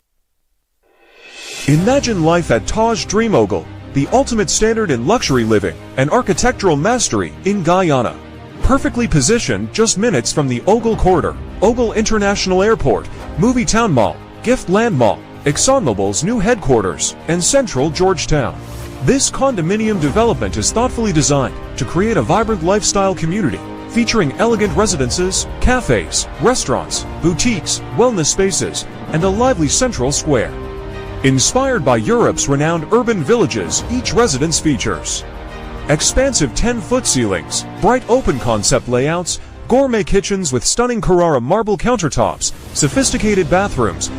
Imagine life at Taj Dream Ogle, the ultimate standard in luxury living and architectural mastery in Guyana. Perfectly positioned just minutes from the Ogle Corridor, Ogle International Airport, Movie Town Mall, Gift Land Mall, ExxonMobil's new headquarters, and central Georgetown. This condominium development is thoughtfully designed to create a vibrant lifestyle community featuring elegant residences, cafes, restaurants, boutiques, wellness spaces, and a lively central square. Inspired by Europe's renowned urban villages, each residence features expansive 10-foot ceilings, bright open concept layouts, gourmet kitchens with stunning Carrara marble countertops, sophisticated bathrooms,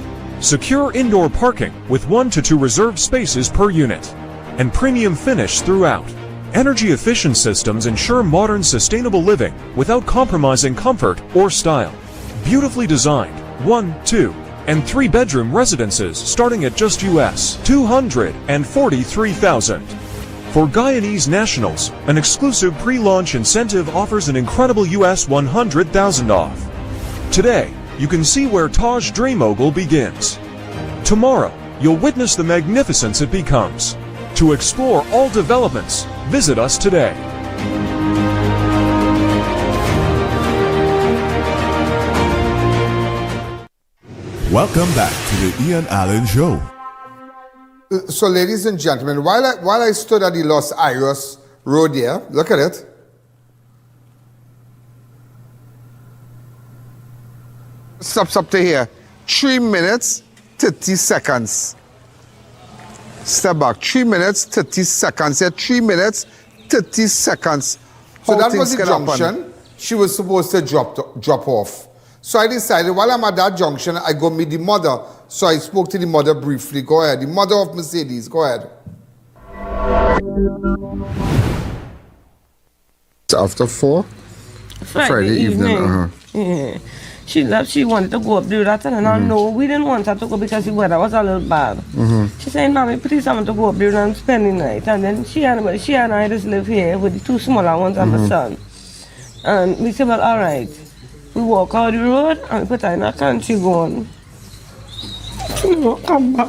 secure indoor parking with 1 to 2 reserved spaces per unit, and premium finish throughout. Energy-efficient systems ensure modern, sustainable living without compromising comfort or style. Beautifully designed 1, 2, and 3-bedroom residences starting at just US $243,000. For Guyanese nationals, an exclusive pre-launch incentive offers an incredible US $100,000 off. Today, you can see where Taj Dream Ogle begins. Tomorrow, you'll witness the magnificence it becomes. To explore all developments, visit us today. Welcome back to the Ian Allen Show. So, ladies and gentlemen, while I stood at the Los Iros Road here, look at it. Stops up to here. 3 minutes, 30 seconds. Step back. 3 minutes, 30 seconds. Here, 3 minutes, 30 seconds. So that was the junction she was supposed to drop off. So I decided while I'm at that junction, I go meet the mother. So I spoke to the mother briefly. Go ahead. The mother of Mercedes. Go ahead. It's after 4? Friday evening. Yeah. She wanted to go up there that and I know we didn't want her to go because the weather was a little bad. She said, Mommy, please I want to go up there and spend the night. And then she and I just live here with the 2 smaller ones and my son. And we said, well, all right. We walk out the road and we put her in a country going. She don't come back.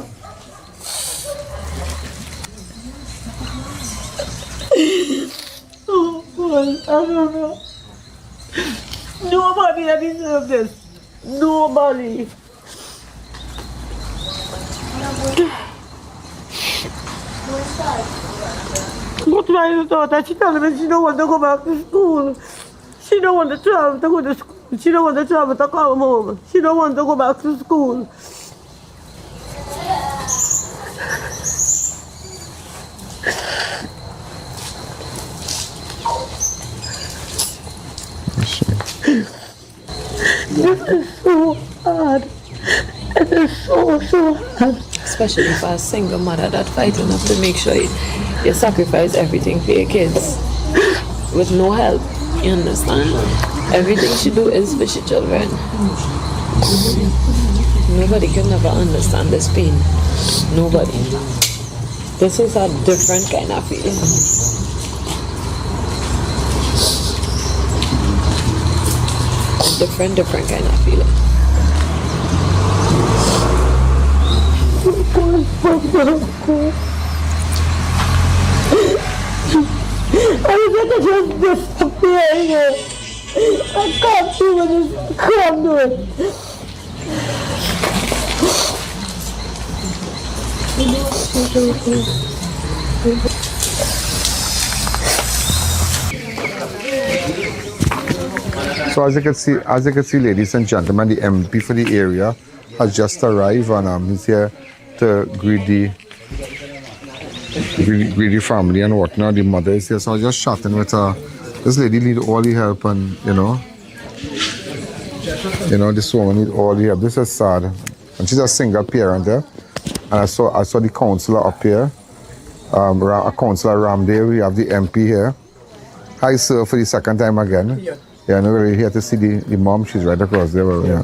Oh, boy, I don't know. Nobody that deserves this. Nobody. But my daughter, she told me she don't want to go back to school. She don't want to travel to go to school. She don't want to travel to come home. She don't want to go back to school. This is so hard. It is so hard. Especially for a single mother that fighting up to make sure you sacrifice everything for your kids with no help. You understand? Everything she do is for your children. Nobody can never understand this pain. Nobody. This is a different kind of feeling. different kind of feeling. I was just disappearing. I can't do it. I can't do it. So as you can see, ladies and gentlemen, the MP for the area has just arrived, and he's here to greet the family and whatnot. The mother is here, so I was just chatting with her. This lady need all the help, and this woman need all the help. This is sad, and she's a single parent there. And I saw the councillor up here, a councillor Ramday. We have the MP here. Hi, sir, for the second time again. Yeah, I'm really here to see the mom. She's right across there. Yeah,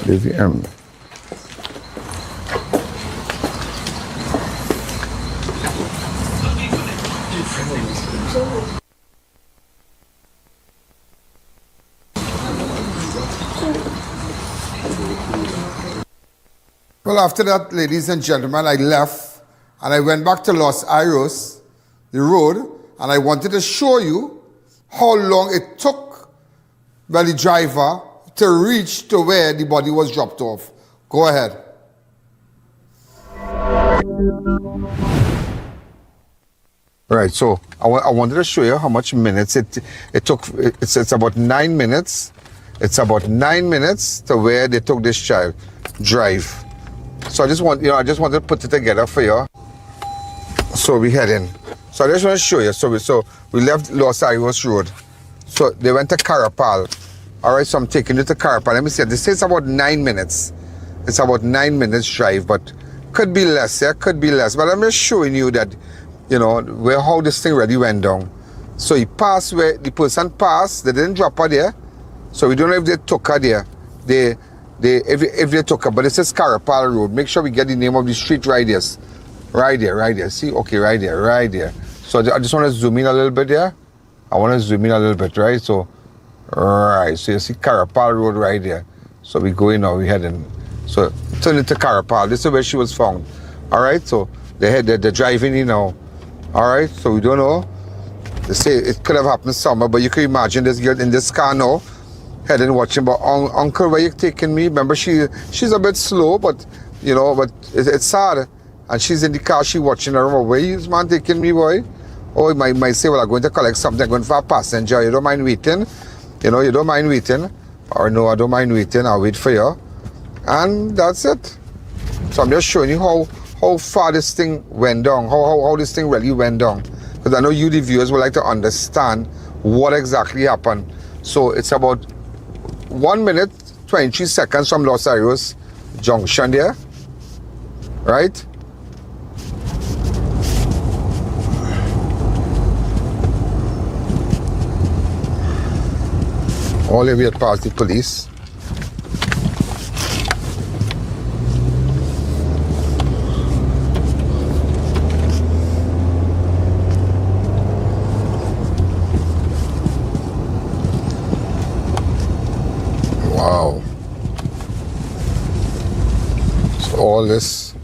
there's the M. Well, after that, ladies and gentlemen, I left and I went back to Los Ayros, the road, and I wanted to show you how long it took by the driver to reach to where the body was dropped off. Go ahead. Right, so I wanted to show you how much minutes it took. It's about 9 minutes. It's about 9 minutes to where they took this child drive. So I just wanted to put it together for you. So we head in. So I just want to show you. So we left Los Ayros Road. So they went to Carapal. All right, so I'm taking you to Carapal. Let me see. They say it's about 9 minutes. It's about 9 minutes drive, but could be less. Yeah, could be less. But I'm just showing you that, where how this thing really went down. So he passed where the person passed. They didn't drop her there. So we don't know if they took her there. If they took her, but it says Carapal Road. Make sure we get the name of the street right there. Right there. See? Okay, right there. So I just want to zoom in a little bit there. I want to zoom in a little bit, right? So, right. So you see Carapal Road right there. So we go in now, we heading. So turn it to Carapal. This is where she was found. All right. So they're driving in now. All right. So we don't know. They say it could have happened summer, but you can imagine this girl in this car now, heading watching. But uncle, where you taking me? Remember, she's a bit slow, but but it's sad. And she's in the car, she watching her. Where is man taking me, boy? Oh, he might say, well, I'm going to collect something. I'm going for a passenger. You don't mind waiting? You don't mind waiting? Or no, I don't mind waiting. I'll wait for you. And that's it. So I'm just showing you how far this thing went down, how this thing really went down. Because I know you, the viewers, would like to understand what exactly happened. So it's about 1 minute, 23 seconds from Los Ayros Junction there. Right? All the way past the police. Wow. So all this,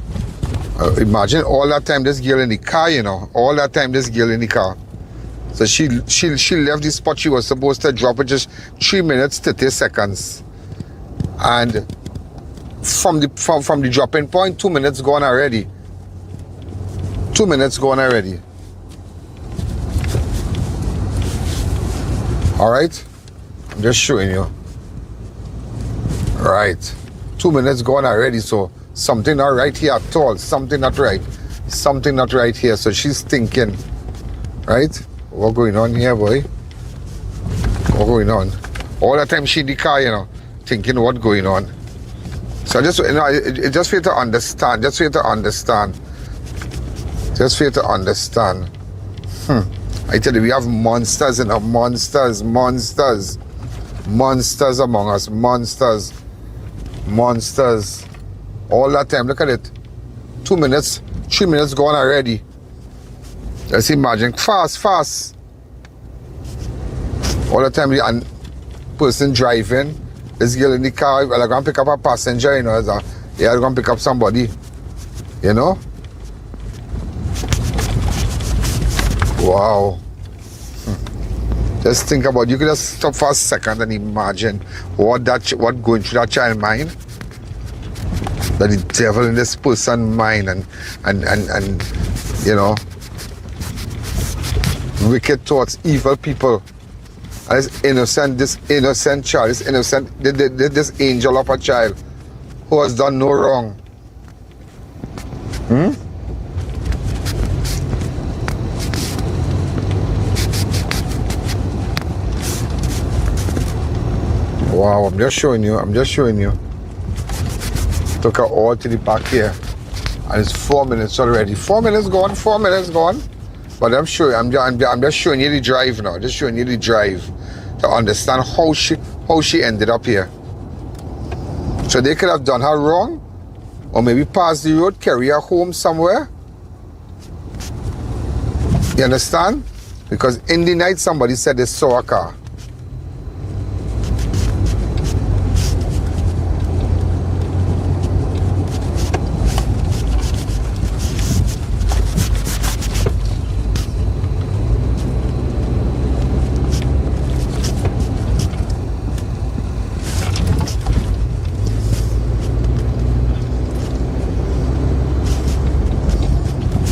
imagine all that time this girl in the car, all that time this girl in the car. So she left the spot she was supposed to drop it just 3 minutes, 30 seconds. And from the dropping point, 2 minutes gone already. 2 minutes gone already. Alright? I'm just showing you. Right. 2 minutes gone already, so something not right here at all. Something not right. Something not right here. So she's thinking, right? What going on here, boy? What going on? All the time she in the car, thinking what going on. So just, it just for you to understand. Just for you to understand. Just for you to understand. I tell you, we have monsters, monsters. Monsters among us. Monsters. Monsters. All that time. Look at it. 2 minutes, 3 minutes gone already. Let's imagine. Fast, fast. All the time, and person driving, this girl in the car, well, I'm going to pick up a passenger, you know, yeah, I'm going to pick up somebody, you know? Wow. Just think about, you could just stop for a second and imagine what going through that child's mind. That the devil in this person's mind and you know, wicked thoughts, evil people. And this innocent child, this angel of a child who has done no wrong. Wow, I'm just showing you. Took her all to the back here. And it's 4 minutes already. 4 minutes gone. But I'm just showing you the drive now. Just showing you the drive to understand how she ended up here. So they could have done her wrong, or maybe pass the road, carry her home somewhere. You understand? Because in the night somebody said they saw a car.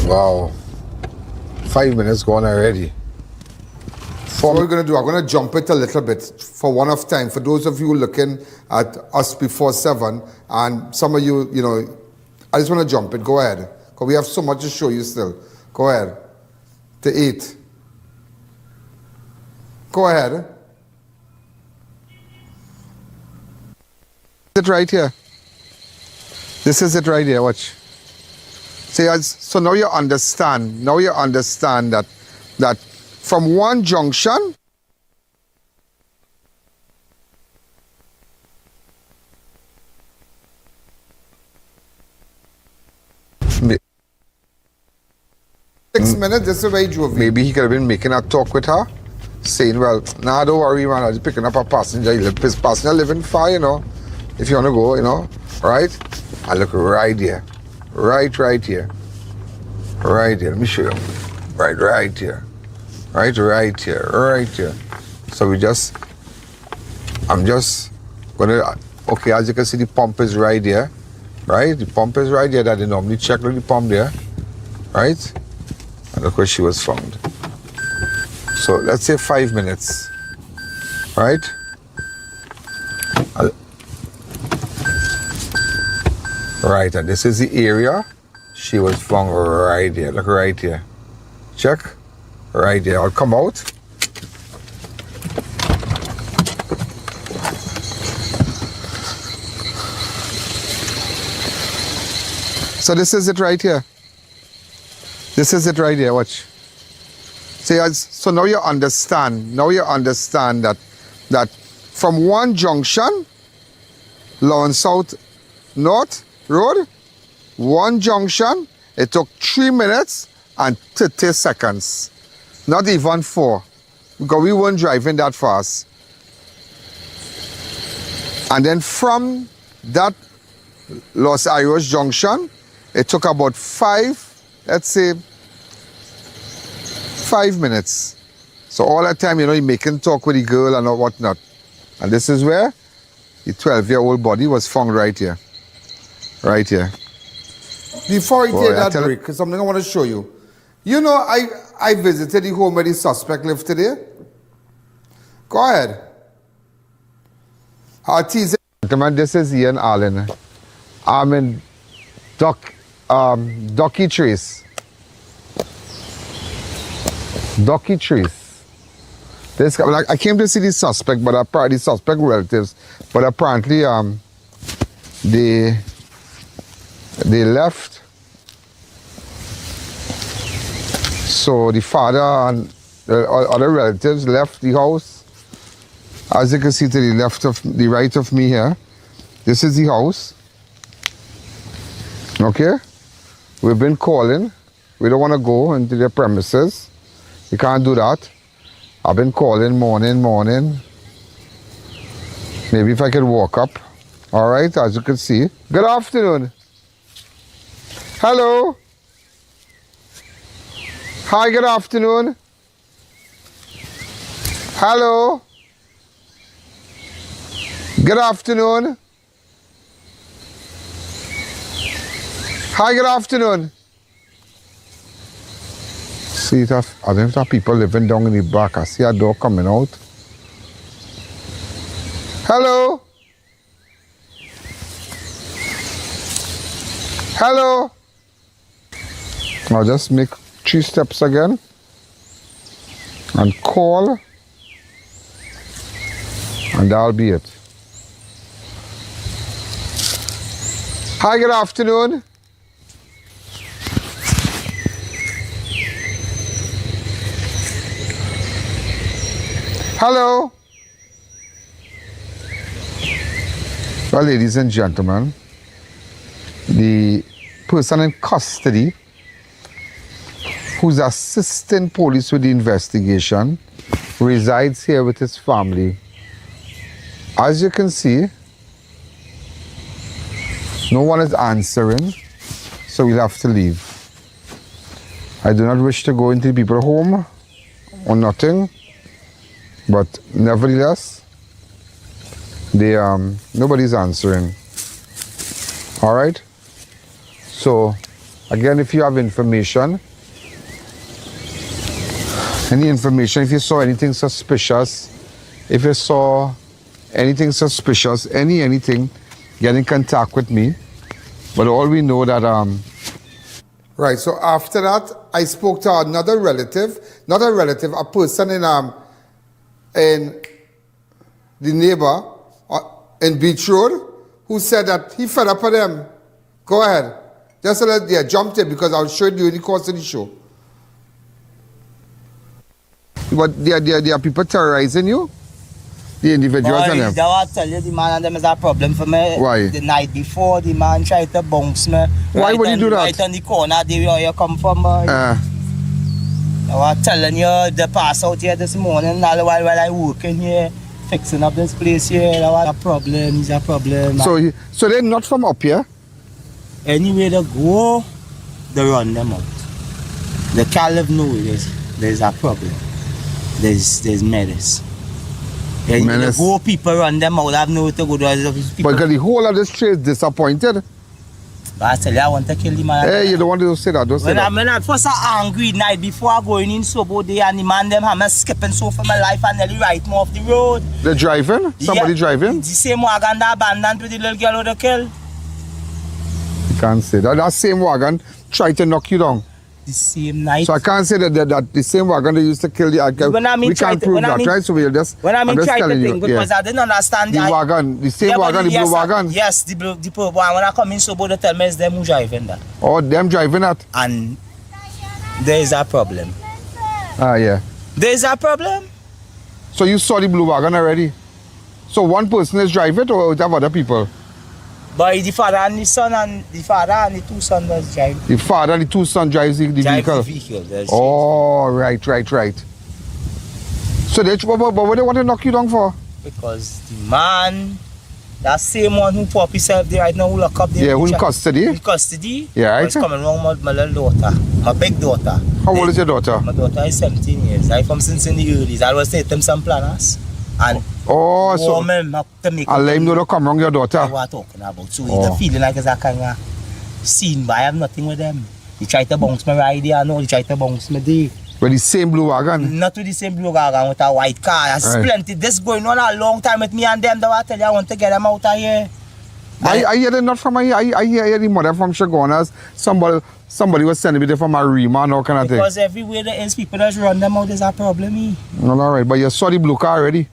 Wow, 5 minutes gone already. What we're going to do, I'm going to jump it a little bit for one of time. For those of you looking at us before 7, and some of you, you know, I just want to jump it. Go ahead. Because we have so much to show you still. Go ahead. To 8. Go ahead. This is it right here. This is it right here. Watch. See, so now you understand. Now you understand that from one junction, Six minutes, this is the way he drove. Maybe he could have been making a talk with her, saying, well, nah, don't worry, man, I'm just picking up a passenger. His passenger living far, you know, if you want to go, you know, right? I look right here. Right here. Right here. Let me show you. Right here. Right here. So I'm just gonna, okay, as you can see, the pump is right there. Right? The pump is right there that they normally check with the pump there. Right? And look where she was found. So let's say 5 minutes. Right? Right, and this is the area she was found right here. Look right here. Check. Right there. I'll come out. So this is it right here. This is it right here. Watch. See, so now you understand. Now you understand that from one junction, Lawrence South North Road, one junction, it took 3 minutes and 30 seconds. Not even 4, because we weren't driving that fast. And then from that Los Arios junction, it took about 5, let's say, 5 minutes. So all that time, you know, you're making talk with the girl and whatnot. And this is where the 12-year-old body was found right here. Right here. Before I take that break, because something I want to show you. You know, I visited the home where the suspect lived today. Go ahead. Gentlemen, this is I.A.N. I'm in Ducky Trace. Ducky Trace. This, like, I came to see the suspect, but apparently the suspect relatives, but apparently they left. So the father and the other relatives left the house As you can see to the right of me here, this is the house. Okay? We've been calling. We don't want to go into their premises. We can't do that. I've been calling morning. Maybe if I could walk up. All right, as you can see. Good afternoon. Hello. Hi, good afternoon. Hello. Good afternoon. Hi, good afternoon. See, I don't know if there are people living down in the back. I see a door coming out. Hello. Hello. I'll just make 3 steps again and call, and that'll be it. Hi, good afternoon. Hello. Well, ladies and gentlemen, the person in custody who's assisting police with the investigation resides here with his family. As you can see, no one is answering, so we'll have to leave. I do not wish to go into the people's home or nothing, but nevertheless, nobody's answering. All right? So, again, if you have information, if you saw anything suspicious, anything, get in contact with me. But all we know that Right, so after that, I spoke to another relative, a person in the neighbor in Beach Road, who said that he fed up with them. Go ahead. Just jumped in because I'll show you in the course of the show. But there are people terrorizing you? The individuals and them? I tell you, the man and them is a problem for me. Why? The night before, the man tried to bounce me. Why would he do that? Right on the corner, there where you come from. I was telling you, they pass out here this morning, all the while I working here, fixing up this place here. There was a problem, it's a problem. So they're not from up here? Anywhere they go, they run them out. They can't live nowhere. There's a problem. There's menace. Menace. The whole people run them out, have nowhere to go. But the whole of the street is disappointed. But I tell you, I want to kill the man. Hey, you don't want to say that, don't say that. When I first angry night before I going in Sobo day and the man them have me skipping so for my life and nearly right me off the road. They're driving? Somebody driving? The same wagon that abandoned with the little girl who they kill. You can't say that. That same wagon tried to knock you down. The same night. So I can't say that the same wagon they used to kill the we can't prove that, right? So we'll just I'm just telling you. Because I didn't understand the wagon, the same wagon, the blue wagon. Yes, the blue one. When I come in Sobo, they tell me it's them who driving that. Oh, them driving that? And there is a problem. Yeah. There is a problem. So you saw the blue wagon already? So one person is driving it or you have other people? But the father and the son and the father and the 2 sons was driving. The father and the 2 sons drives the vehicle? Oh, right. So but what they want to knock you down for? Because the man, that same one who pop himself there right now, who lock up there. Yeah, who in custody? In custody. Yeah, right. Was coming around with my little daughter, my big daughter. How old is your daughter? My daughter is 17 years. I from since in the early. I was taking them some planners. And so him up to make I'll let him know to come around your daughter. What I'm talking about. So it's a feeling like it's a kind of scene, but I have nothing with them. He tried to bounce me right there, he tried to bounce me there. With the same blue wagon? Not with the same blue wagon, with a white car. There's plenty. This going on a long time with me and them. I tell you, I want to get them out of here. I hear them not from I hear the mother from Shagonas. Somebody was sending me there from Arima and all kind of thing. Because everywhere there is people that run them out, there's a problem. Well, all right, but you saw the blue car already?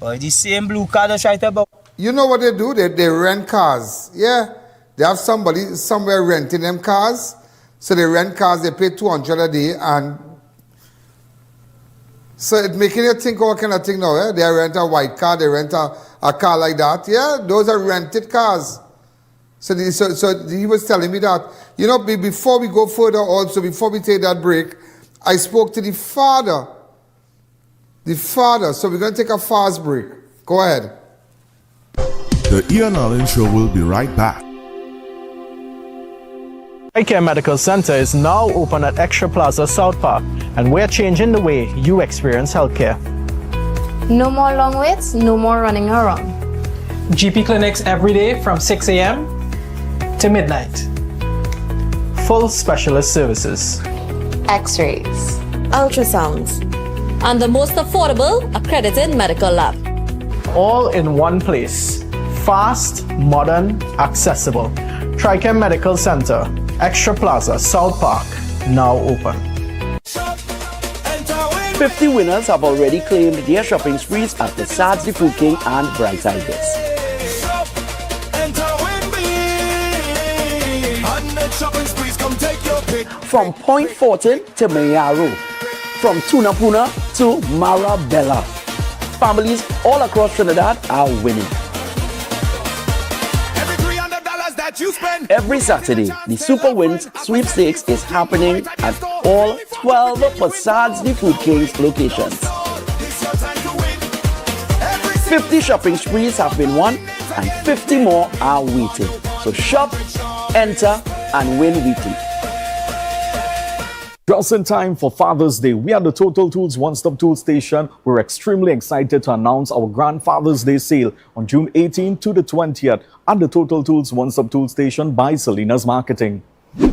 But the same blue car that tried to bounce. You know what they do? They rent cars. Yeah. They have somebody somewhere renting them cars. So they rent cars, they pay $200 a day and So it making you think all kind of thing now, eh? They rent a white car, they rent a car like that. Yeah, those are rented cars. So he was telling me that, you know, before we go further also, before we take that break, I spoke to the father. The father. So we're going to take a fast break. Go ahead. The I.A.N show will be right back. I.A.N Medical Center is now open at Extra Plaza South Park, and we're changing the way you experience healthcare. No more long waits, no more running around. GP clinics every day from 6 a.m. to midnight. Full specialist services. X-rays. Ultrasounds. And the most affordable accredited medical lab. All in one place. Fast, modern, accessible. I.A.N Medical Center, Extra Plaza, South Park, now open. 50 winners have already claimed their shopping sprees at the Sads the Food King and Brightside Guest. From Point Fortin to Mayaro, from Tunapuna to Marabella, families all across Trinidad are winning. Every Saturday, the Super Wins sweepstakes is happening at all 12 Sads the Food King's locations. 50 shopping sprees have been won and 50 more are waiting. So shop, enter, and win weekly. Just in time for Father's Day, we at the Total Tools One-Stop Tool Station. We're extremely excited to announce our Grand Father's Day sale on June 18th to the 20th at the Total Tools One-Stop Tool Station by Selena's Marketing.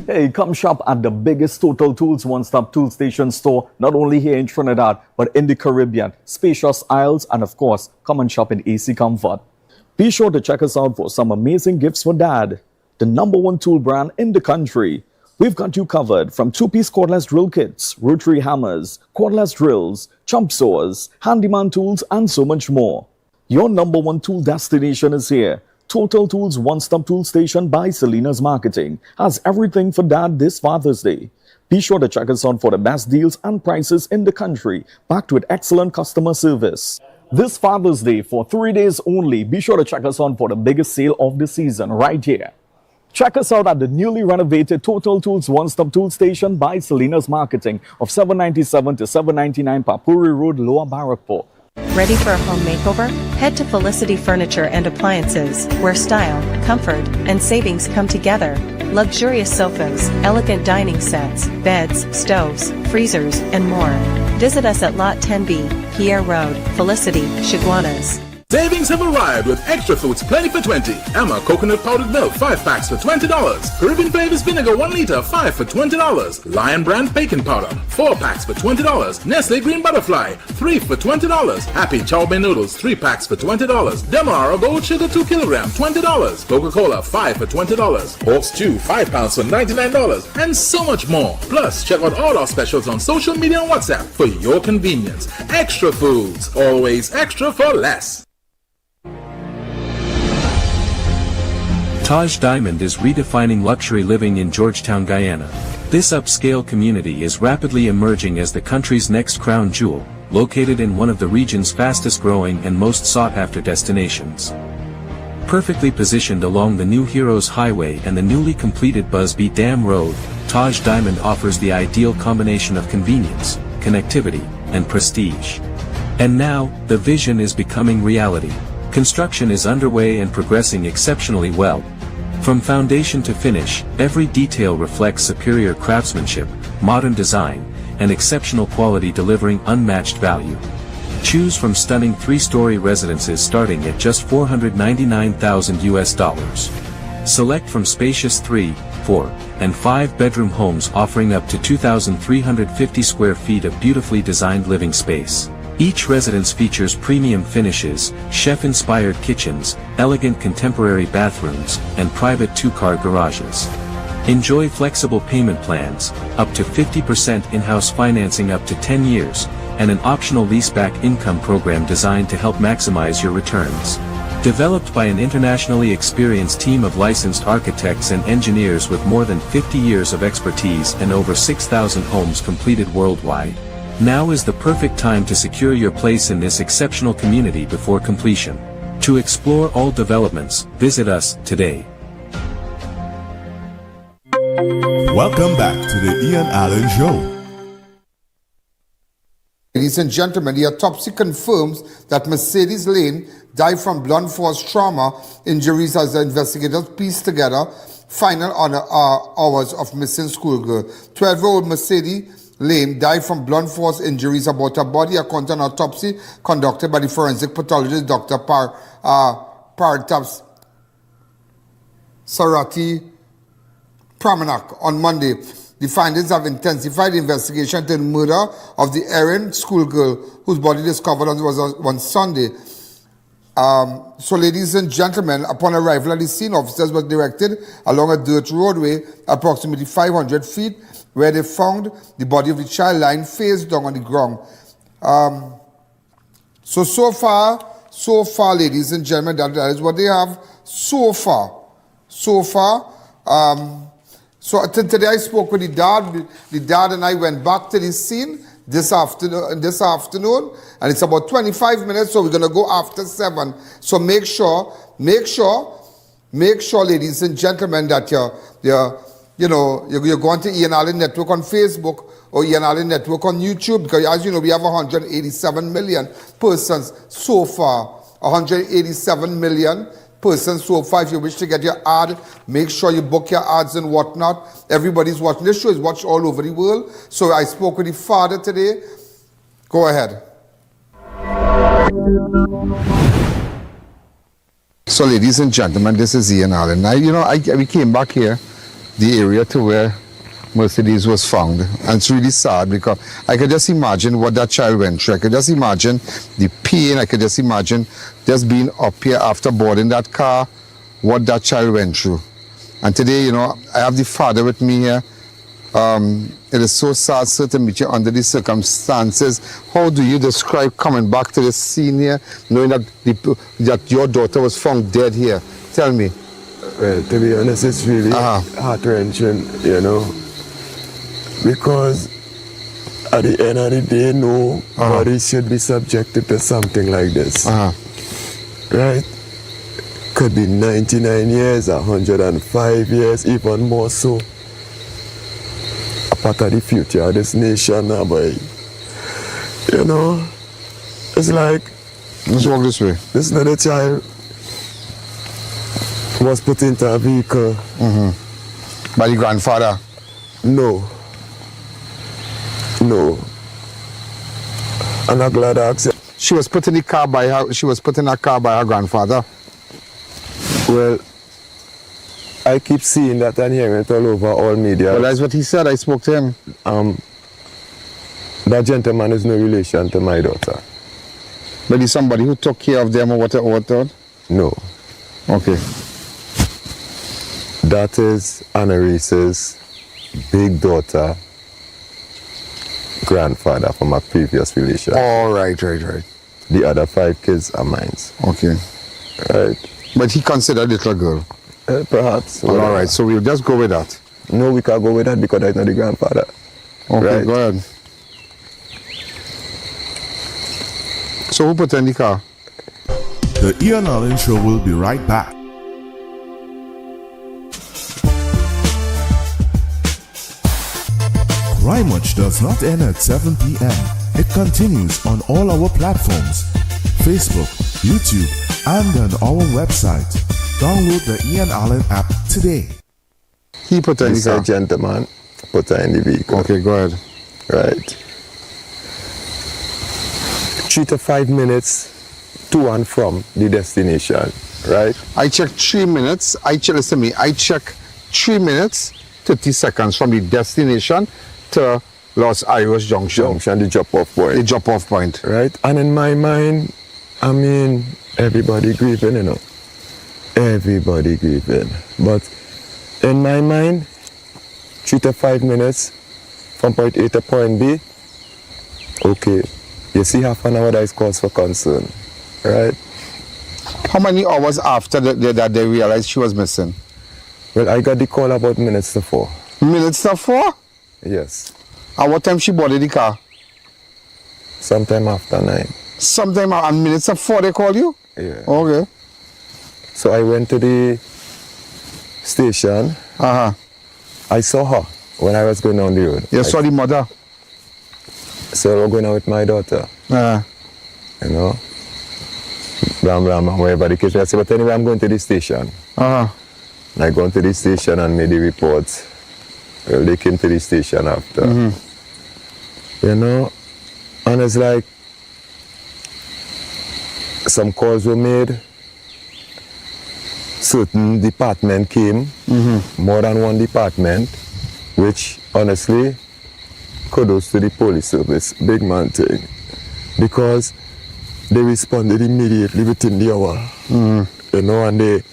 Hey, come shop at the biggest Total Tools One-Stop Tool Station store, not only here in Trinidad, but in the Caribbean. Spacious aisles, and of course, come and shop in AC comfort. Be sure to check us out for some amazing gifts for Dad, the #1 tool brand in the country. We've got you covered from 2-piece cordless drill kits, rotary hammers, cordless drills, chop saws, handyman tools, and so much more. Your #1 tool destination is here. Total Tools One-Stop Tool Station by Selena's Marketing has everything for Dad this Father's Day. Be sure to check us out for the best deals and prices in the country, backed with excellent customer service. This Father's Day, for 3 days only, be sure to check us out for the biggest sale of the season right here. Check us out at the newly renovated Total Tools One-Stop Tool Station by Selena's Marketing of 797 to 799 Papuri Road, Lower Barrackport. Ready for a home makeover? Head to Felicity Furniture and Appliances, where style, comfort, and savings come together. Luxurious sofas, elegant dining sets, beds, stoves, freezers, and more. Visit us at Lot 10B, Pierre Road, Felicity, Chiguanas. Savings have arrived with Extra Foods Plenty for 20. Emma Coconut Powdered Milk 5 packs for $20. Caribbean Flavors Vinegar 1 liter 5 for $20. Lion Brand Baking Powder 4 packs for $20. Nestle Green Butterfly 3 for $20. Happy Chow Mein Noodles 3 packs for $20. Demerara Gold Sugar 2 kilogram $20. Coca-Cola 5 for $20. Pork Stew 5 pounds for $99. And so much more. Plus, check out all our specials on social media and WhatsApp for your convenience. Extra Foods, always extra for less. Taj Diamond is redefining luxury living in Georgetown, Guyana. This upscale community is rapidly emerging as the country's next crown jewel, located in one of the region's fastest growing and most sought-after destinations. Perfectly positioned along the New Heroes Highway and the newly completed Busby Dam Road, Taj Diamond offers the ideal combination of convenience, connectivity, and prestige. And now, the vision is becoming reality. Construction is underway and progressing exceptionally well. From foundation to finish, every detail reflects superior craftsmanship, modern design, and exceptional quality, delivering unmatched value. Choose from stunning 3-story residences starting at just $499,000. Select from spacious 3, 4, and 5-bedroom homes offering up to 2,350 square feet of beautifully designed living space. Each residence features premium finishes, chef-inspired kitchens, elegant contemporary bathrooms, and private 2-car garages. Enjoy flexible payment plans, up to 50% in-house financing up to 10 years, and an optional leaseback income program designed to help maximize your returns. Developed by an internationally experienced team of licensed architects and engineers with more than 50 years of expertise and over 6,000 homes completed worldwide. Now is the perfect time to secure your place in this exceptional community before completion. To explore all developments, visit us today. Welcome back to the I.A.N Show. Ladies and gentlemen, the autopsy confirms that Mercedes Layne died from blunt force trauma injuries as the investigators pieced together final hours of missing schoolgirl. 12-year-old Mercedes Layne died from blunt force injuries about her body, according to an autopsy conducted by the forensic pathologist Dr. Parataps Sarati Pramanak on Monday. The findings have intensified the investigation into the murder of the Erin schoolgirl, whose body discovered on Sunday. So, ladies and gentlemen, upon arrival at the scene, officers were directed along a dirt roadway approximately 500 feet, where they found the body of the child lying face down on the ground. So far, ladies and gentlemen, that is what they have so far. So today I spoke with the dad. The dad and I went back to the scene this afternoon, and it's about 25 minutes, so we're going to go after 7. So make sure, ladies and gentlemen, that you're going to I.A.N Network on Facebook or I.A.N Network on YouTube, because as you know, we have 187 million persons so far. 187 million persons so far. If you wish to get your ad, make sure you book your ads and whatnot. Everybody's watching. This show is watched all over the world. So I spoke with the father today. Go ahead. So, ladies and gentlemen, this is I.A.N. Now, we came back here, the area to where Mercedes was found, and it's really sad because I could just imagine what that child went through. I could just imagine the pain. I could just imagine just being up here after boarding that car, what that child went through. And today, I have the father with me here. It is so sad, sir, to meet you under these circumstances. How do you describe coming back to this scene here, knowing that your daughter was found dead here? Tell me. Well, to be honest, it's really heart-wrenching, because at the end of the day, nobody should be subjected to something like this. Right? Could be 99 years, 105 years, even more so. A part of the future of this nation now, boy. It's like... Let's walk this way. This little child was put into a vehicle. By the grandfather? No. I'm not glad I accept. She was put in a car by her grandfather. Well, I keep seeing that and hearing it all over all media. Well, that's what he said. I spoke to him. That gentleman is no relation to my daughter. But he's somebody who took care of them or what? No. Okay. That is Anna-Reese's big daughter, grandfather from a previous relation. Oh, right. The other 5 kids are mine. Okay. Right. But he considered little girl? Perhaps. All right, so we'll just go with that. No, we can't go with that because that's not the grandfather. Okay, right. Go ahead. So who put in the car? The I.A.N Show will be right back. Crime Watch does not end at 7 p.m. It continues on all our platforms, Facebook, YouTube, and on our website. Download the I.A.N app today. He put in the car. Gentleman put her in the vehicle. Okay, go ahead. Right. 3 to 5 minutes to and from the destination, right? I checked 3 minutes. I checked 3 minutes, 30 seconds from the destination to Los Iros Junction. The drop-off point. The drop-off point. Right. And in my mind, everybody grieving, Everybody grieving. But in my mind, 3 to 5 minutes from point A to point B, okay, you see half an hour that is cause for concern, right? How many hours after that they realized she was missing? Well, I got the call about minutes to 4. Minutes to 4? Yes. And what time she boarded the car? sometime after 9. Sometime and minutes before they call you? Yeah. Okay. So I went to the station. I saw her when I was going down the road. You saw the mother? So I was going out with my daughter. You know? Blam, blam, wherever the case. I said, but anyway, I'm going to the station. And I go to the station and made the report. Well, they came to the station after. You know? And it's like, some calls were made. Certain department came, more than one department, which honestly, kudos to the police service, big man thing, because they responded immediately within the hour, you know, and they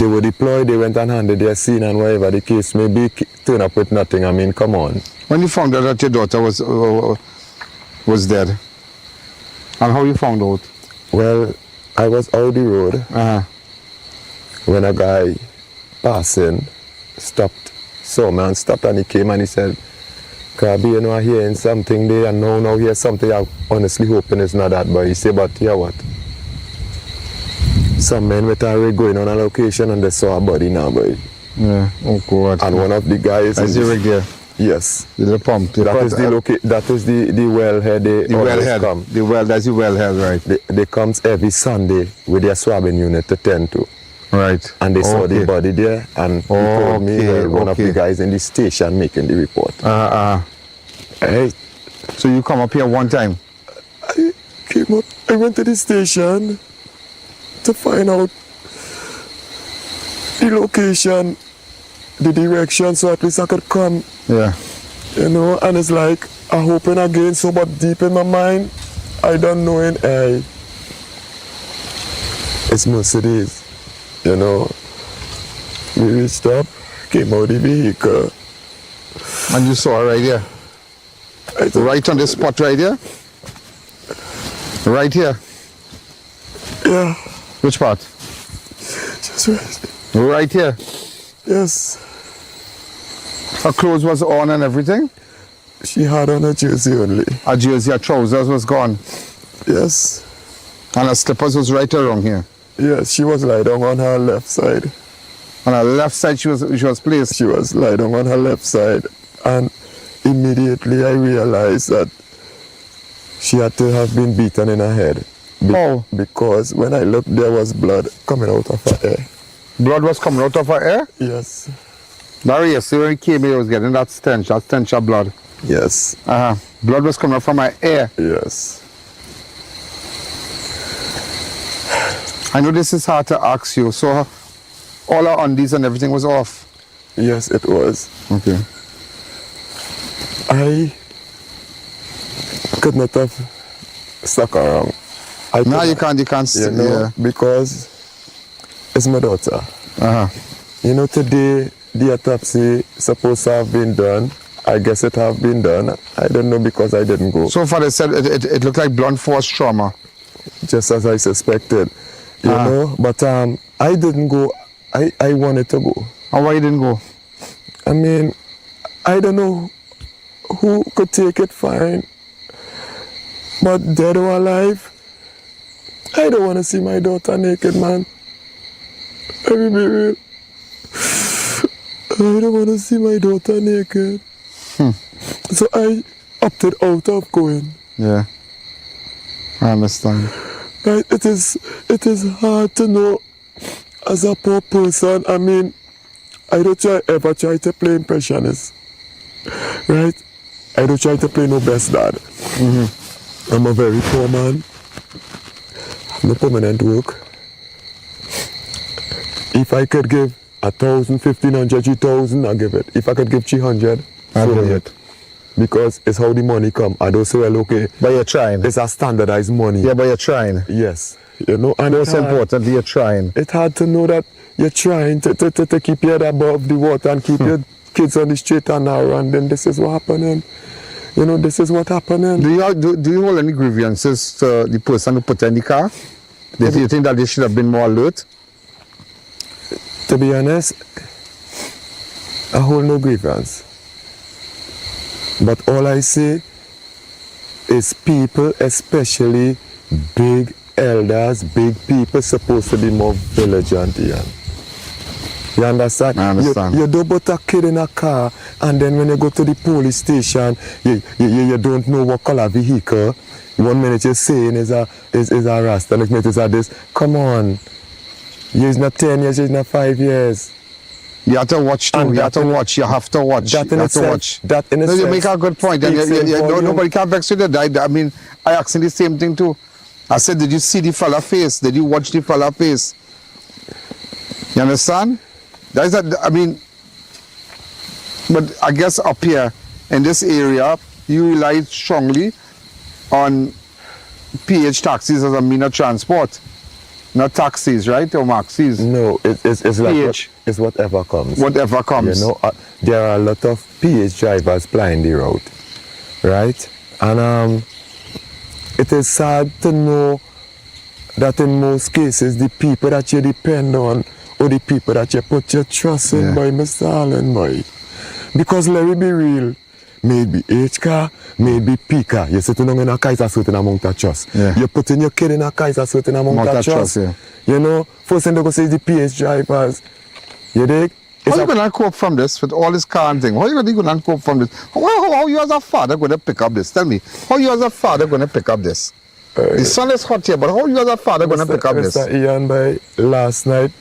were deployed, they went and handed their scene and whatever the case may be, turn up with nothing. I mean, come on. When you found out that your daughter was dead, and how you found out? Well, I was out the road when a guy passing saw me and stopped, and he came and he said, Krabi, you know, I'm hearing something there, and now here's something I'm honestly hoping it's not that, but he said, but yeah, what? Some men were already going on a location and they saw a body now, boy. Yeah, oh God. And one of the guys... Is he right there? Yes. The pump. That is the wellhead. The wellhead. The well. That's the wellhead, right? They comes every Sunday with their swabbing unit to tend to. Right. And they saw the body there, and he told me one of the guys in the station making the report. Hey. So you come up here one time? I came up. I went to the station to find out the location, the direction, so at least I could come. Yeah. You know, and it's like, I'm hoping again, so but deep in my mind, I don't know in it's mercedez. You know, we reached up, came out of the vehicle. And you saw her right here? Right on this spot right here? Right here? Yeah. Which part? Just right. Right here? Yes. Her clothes was on and everything? She had on a jersey only. A jersey, her trousers was gone? Yes. And her slippers was right around here? Yes, she was lying down on her left side. On her left side she was placed? She was lying down on her left side. And immediately I realized that she had to have been beaten in her head. Because when I looked, there was blood coming out of her hair. Blood was coming out of her hair? Yes. Larry, you see when he came here, he was getting that stench of blood. Yes. Blood was coming out from her hair. Yes. I know this is hard to ask you, so all her undies and everything was off? Yes, it was. Okay. I could not have stuck around. No, you can't stick, because it's my daughter. You know, today the autopsy supposed to have been done. I guess it have been done. I don't know because I didn't go. So far they said it looked like blunt force trauma. Just as I suspected. You know, but I didn't go. I wanted to go. And why you didn't go? I mean, I don't know who could take it fine. But dead or alive, I don't want to see my daughter naked, man. I will be real. I don't want to see my daughter naked. So I opted out of going. Yeah. I understand. Right, it is hard to know as a poor person. I mean, I don't ever try to play impressionist. Right? I don't try to play no best dad. I'm a very poor man. I have no permanent work. If I could give 1,000, 1,500, 3,000, I'll give it. If I could give 300, I'll give it. Because it's how the money come. I don't say, well, okay. But you're trying. It's a standardized money. Yeah, but you're trying. Yes. You know, and most importantly, you're trying. It's hard to know that you're trying to keep your head above the water and keep your kids on the straight and narrow, and then this is what happening. You know, this is what happening. Do you hold any grievances to the person who put in the car? Do you think that they should have been more alert? To be honest, I hold no grievance. But all I say is people, especially big elders, big people, supposed to be more vigilant, Ian. You understand? I understand. You don't put a kid in a car, and then when you go to the police station, you don't know what color vehicle. 1 minute you're saying is a Rasta, next minute is a this. Come on. You're not 10 years, you're not 5 years. You have to watch too. You have to watch. You have to watch. That in you have to itself, watch. That in No, you itself make a good point. And nobody can vex you. I mean, I asked him the same thing too. I said, did you see the fella face? Did you watch the fella face? You understand? That is I mean, but I guess up here in this area, you rely strongly on PH taxis as a mean of transport. Not taxis, right? Or maxis? No, it's like PH. It's whatever comes. Whatever comes. You know, there are a lot of PH drivers plying the road, right? And it is sad to know that in most cases, the people that you depend on or the people that you put your trust in, boy, Mr. Allen, boy. Because let me be real, maybe H car, maybe P car. You're sitting in a car is a certain amount of trust. Yeah. You're putting your kid in a car is a certain amount of trust. Yeah. You know, first thing they go say is the PH drivers. You dig? How are you going to cope from this with all this car and thing? How are you going to cope from this? How you as a father going to pick up this? Tell me. How you as a father going to pick up this? The sun is hot here, but how you as a father going to pick up this? Mr. I.A.N, by last night,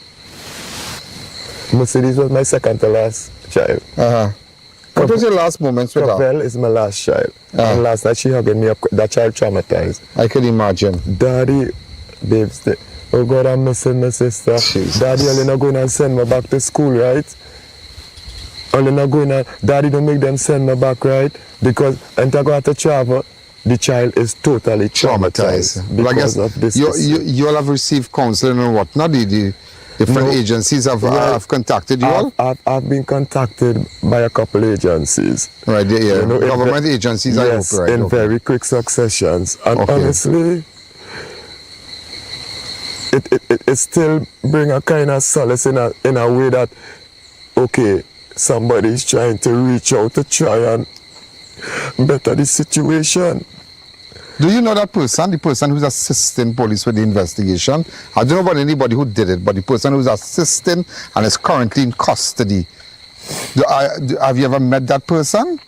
Mercedes was my second to last child. What was your last moments with her? Carapal is my last child. And last night she hugged me up. That child traumatized. I can imagine. Daddy, babes, oh God, I'm missing my sister. Jesus. Daddy, you're not going to send me back to school, right? You're not going to, Daddy, don't make them send me back, right? Because when I go out to travel, the child is totally traumatized because of this. You'll have received counseling or what? Not the different agencies have contacted you all? I've been contacted by a couple agencies. Right, yeah. You know, government agencies, yes, I hope, right? In very quick successions. And honestly, it still bring a kind of solace in a way that, okay, somebody's trying to reach out to try and better the situation. Do you know that person, the person who's assisting police with the investigation? I don't know about anybody who did it, but the person who's assisting and is currently in custody. Have you ever met that person?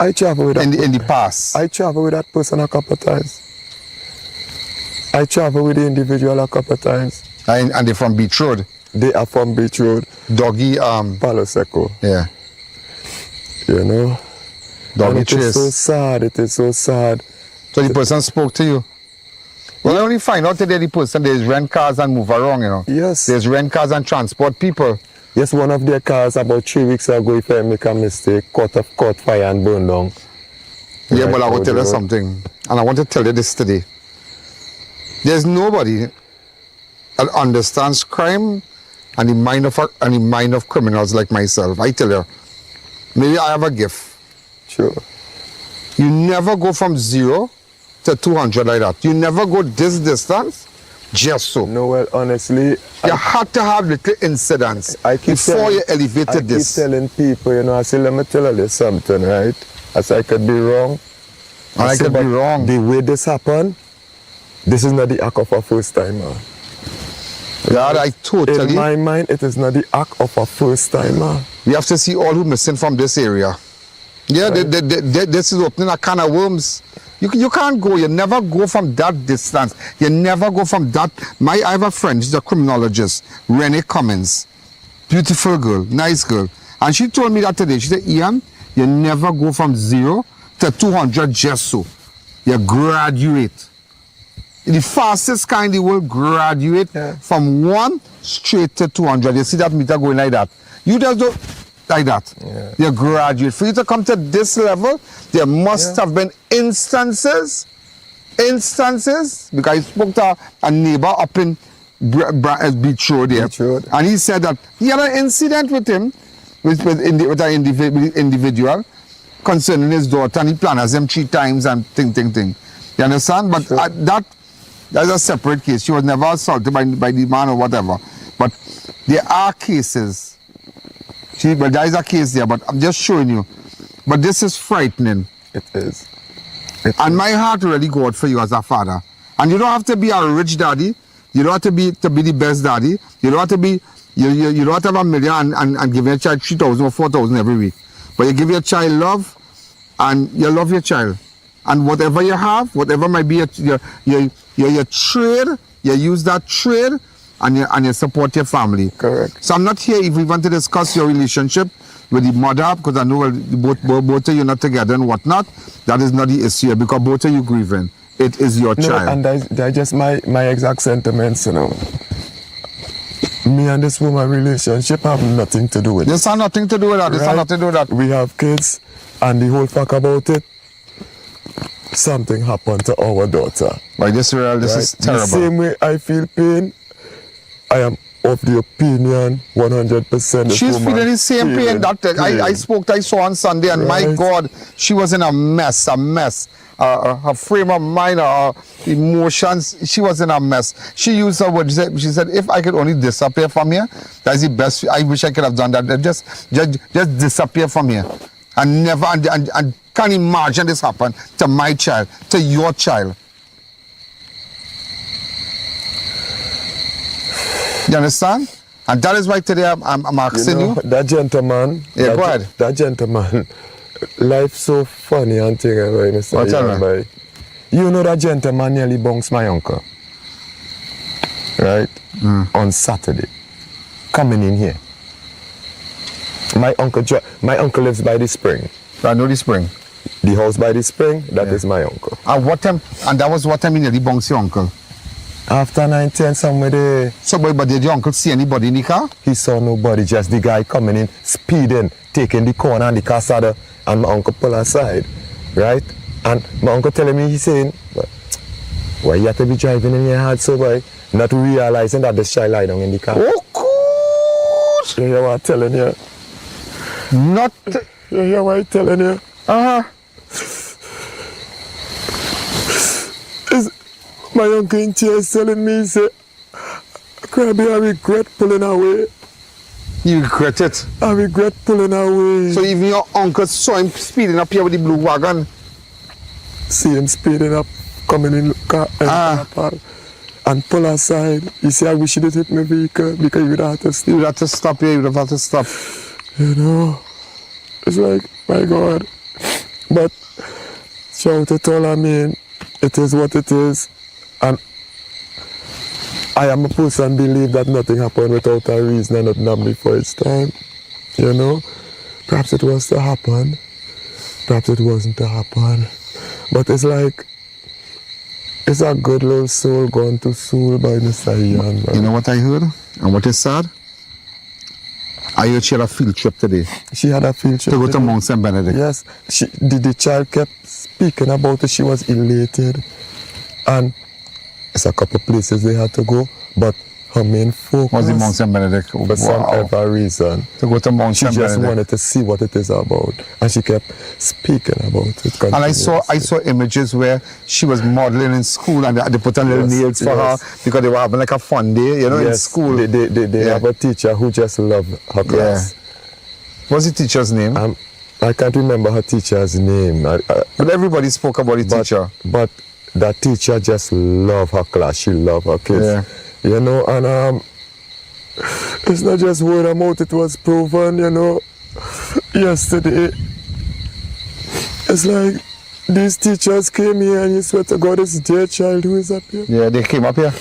I travel with that in the past. I travel with that person a couple of times. I travel with the individual a couple of times. And they're from Beach Road? They are from Beach Road. Doggy, Palo Seco. Yeah. You know? Doggy It is so sad, it is so sad. So the person spoke to you? Well, I only find out today the person, there's rent cars and move around, you know. Yes. There's rent cars and transport people. Yes, one of their cars about 3 weeks ago, if I make a mistake, caught fire and burned down. Yeah, but I will tell you something, and I want to tell you this today. There's nobody that understands crime and the mind of criminals like myself. I tell you, maybe I have a gift. Sure. You never go from 0 to 200 like that. You never go this distance just so. No, well, honestly, you had to have little incidents before you elevated this. I keep telling people, you know, I say, let me tell you something, right? As I could be wrong. And I could be wrong. The way this happened, this is not the act of a first timer. God, I totally. In my mind, it is not the act of a first timer. We have to see all who missing from this area. Yeah, right. This is opening a can of worms. You can't go. You never go from that distance. You never go from that. I have a friend. She's a criminologist, Renee Cummins. Beautiful girl, nice girl. And she told me that today. She said, Ian, you never go from 0 to 200 just so. You graduate. The fastest kind they will graduate from 1 straight to 200. You see that meter going like that. You just don't like that. Yeah. You graduate. For you to come to this level, there must have been instances, because I spoke to a neighbor up in Beach Road there, and he said that he had an incident with him, with an individual concerning his daughter, and he planned him 3 times and thing. You understand? But that's a separate case. She was never assaulted by the man or whatever. But there are cases. See, but there is a case there, but I'm just showing you. But this is frightening. It is. And my heart really go out for you as a father. And you don't have to be a rich daddy. You don't have to be the best daddy. You don't have to be, you don't have to have $1 million and give your child 3,000 or 4,000 every week. But you give your child love, and you love your child. And whatever you have, whatever might be your trade, you use that trade, and you support your family. Correct. So I'm not here if we want to discuss your relationship with the mother, because I know both of you not together and whatnot. That is not the issue here, because both of you grieving. It is your child. And that's just my exact sentiments, you know. Me and this woman relationship have nothing to do with it. This has nothing to do with that. This has nothing to do with that. We have kids, and the whole fact about it, something happened to our daughter. Like this is terrible. The same way I feel pain, I am of the opinion 100%. She's feeling the same pain. I saw on Sunday, and my God, she was in a mess. Her frame of mind, her emotions, she was in a mess. She used her word. She said, if I could only disappear from here, that's the best. I wish I could have done that. Just disappear from here. And never, and can't imagine this happen to my child, to your child. You understand? And that is why today I'm asking you. That gentleman. Yeah, go ahead. That gentleman. Life so funny and thing, right? You know that gentleman nearly bounced my uncle. Right? On Saturday. Coming in here. My uncle lives by the spring. I know the spring. The house by the spring, that is my uncle. And that was what time he nearly bounced your uncle? After 9:10, somewhere there. So, but did your uncle see anybody in the car? He saw nobody, just the guy coming in, speeding, taking the corner and the car started, and my uncle pull aside, right? And my uncle telling me, he's saying, why you have to be driving in your heart so boy? Not realizing that the child lie down in the car. Oh, good! You hear what I'm telling you? You hear what I'm telling you? My uncle in tears telling me, he said, Krabby, I regret pulling away. You regret it? I regret pulling away. So even your uncle saw him speeding up here with the blue wagon? See him speeding up, coming in car and pull aside. He said, I wish you didn't hit my vehicle because you would have to stop. You would have to stop here, you would have had to stop. You know, it's like, my God. But shout it all, I mean, it is what it is. And I am a person believe that nothing happened without a reason and nothing happened before its time. You know? Perhaps it was to happen. Perhaps it wasn't to happen. But it's like, it's a good little soul gone to soul by Mr. I.A.N. You know what I heard? And what is sad? I heard she had a field trip today. She had a field trip to go to Mount St. Benedict. Yes. The child kept speaking about it. She was elated. And it's a couple places they had to go, but her main focus was in Mount St. Benedict. For some other reason. To go to Mount St. Benedict. She just wanted to see what it is about. And she kept speaking about it. And I saw images where she was modeling in school and they put on little nails for her because they were having like a fun day, you know, in school. They have a teacher who just loved her class. What's the teacher's name? I can't remember her teacher's name. But everybody spoke about the teacher. But that teacher just loved her class. She loved her kids. Yeah. You know, and it's not just word of mouth, it was proven, you know. Yesterday, it's like these teachers came here and you swear to God, it's their child who is up here. Yeah, they came up here.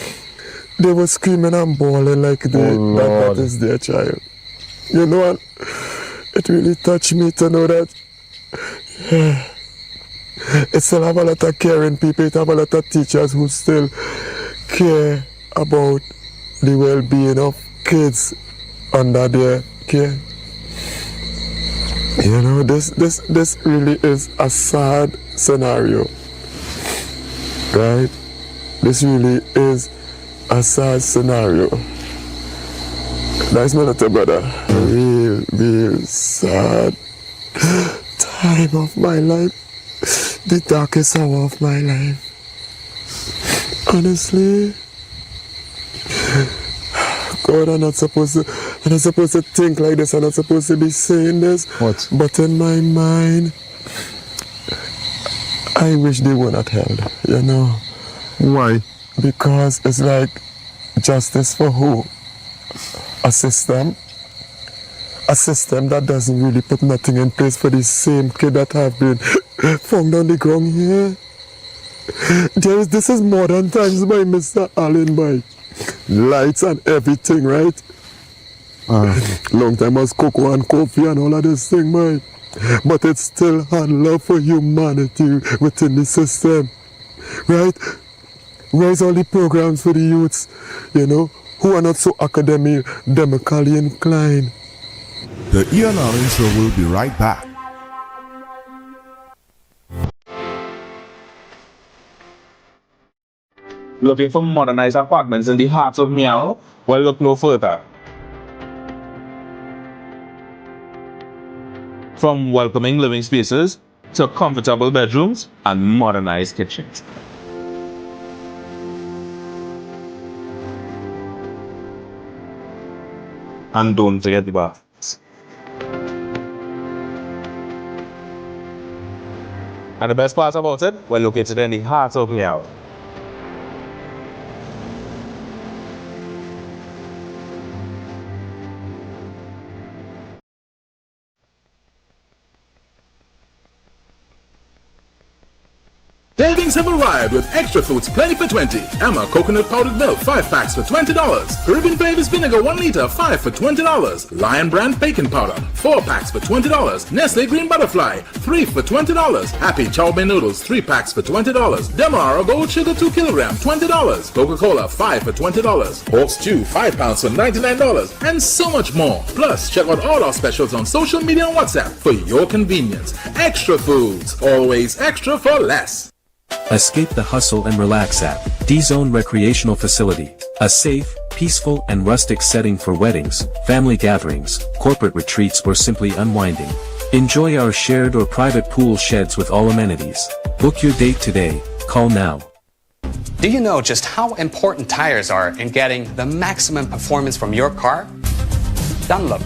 They were screaming and bawling like that is their child. You know, and it really touched me to know that, yeah, it still have a lot of caring people, it have a lot of teachers who still care about the well-being of kids under their care. You know, this really is a sad scenario, right? This really is a sad scenario. That's my little brother. Real sad time of my life. The darkest hour of my life. Honestly, God, I'm not supposed to I'm not supposed to think like this. I'm not supposed to be saying this. What? But in my mind, I wish they were not held, you know. Why? Because it's like, justice for who? A system that doesn't really put nothing in place for the same kid that have been found on the ground here. This is modern times by Mr. Allen, by lights and everything, right? Long time was cocoa and coffee and all of this thing, man. But it still had love for humanity within the system, right? Where's all the programs for the youths, you know, who are not so academically inclined? The I.A.N. Allen Show will be right back. Looking for modernized apartments in the heart of Meow? Well, look no further. From welcoming living spaces to comfortable bedrooms and modernized kitchens. And don't forget the baths. And the best part about it, we're located in the heart of Meow. Savings have arrived with extra fruits plenty for 20. Emma coconut powdered milk 5 packs for $20. Caribbean flavors vinegar 1 liter 5 for $20. Lion brand bacon powder 4 packs for $20. Nestle green butterfly 3 for $20. Happy chow mein noodles 3 packs for $20. Demerara gold sugar 2 kilogram $20. Coca-Cola 5 for $20. Pork stew 5 pounds for $99. And so much more. Plus check out all our specials on social media and WhatsApp for your convenience. Extra foods, always extra for less. Escape the hustle and relax at D-Zone Recreational Facility, a safe, peaceful and rustic setting for weddings, family gatherings, corporate retreats or simply unwinding. Enjoy our shared or private pool sheds with all amenities. Book your date today, call now. Do you know just how important tires are in getting the maximum performance from your car? Dunlop,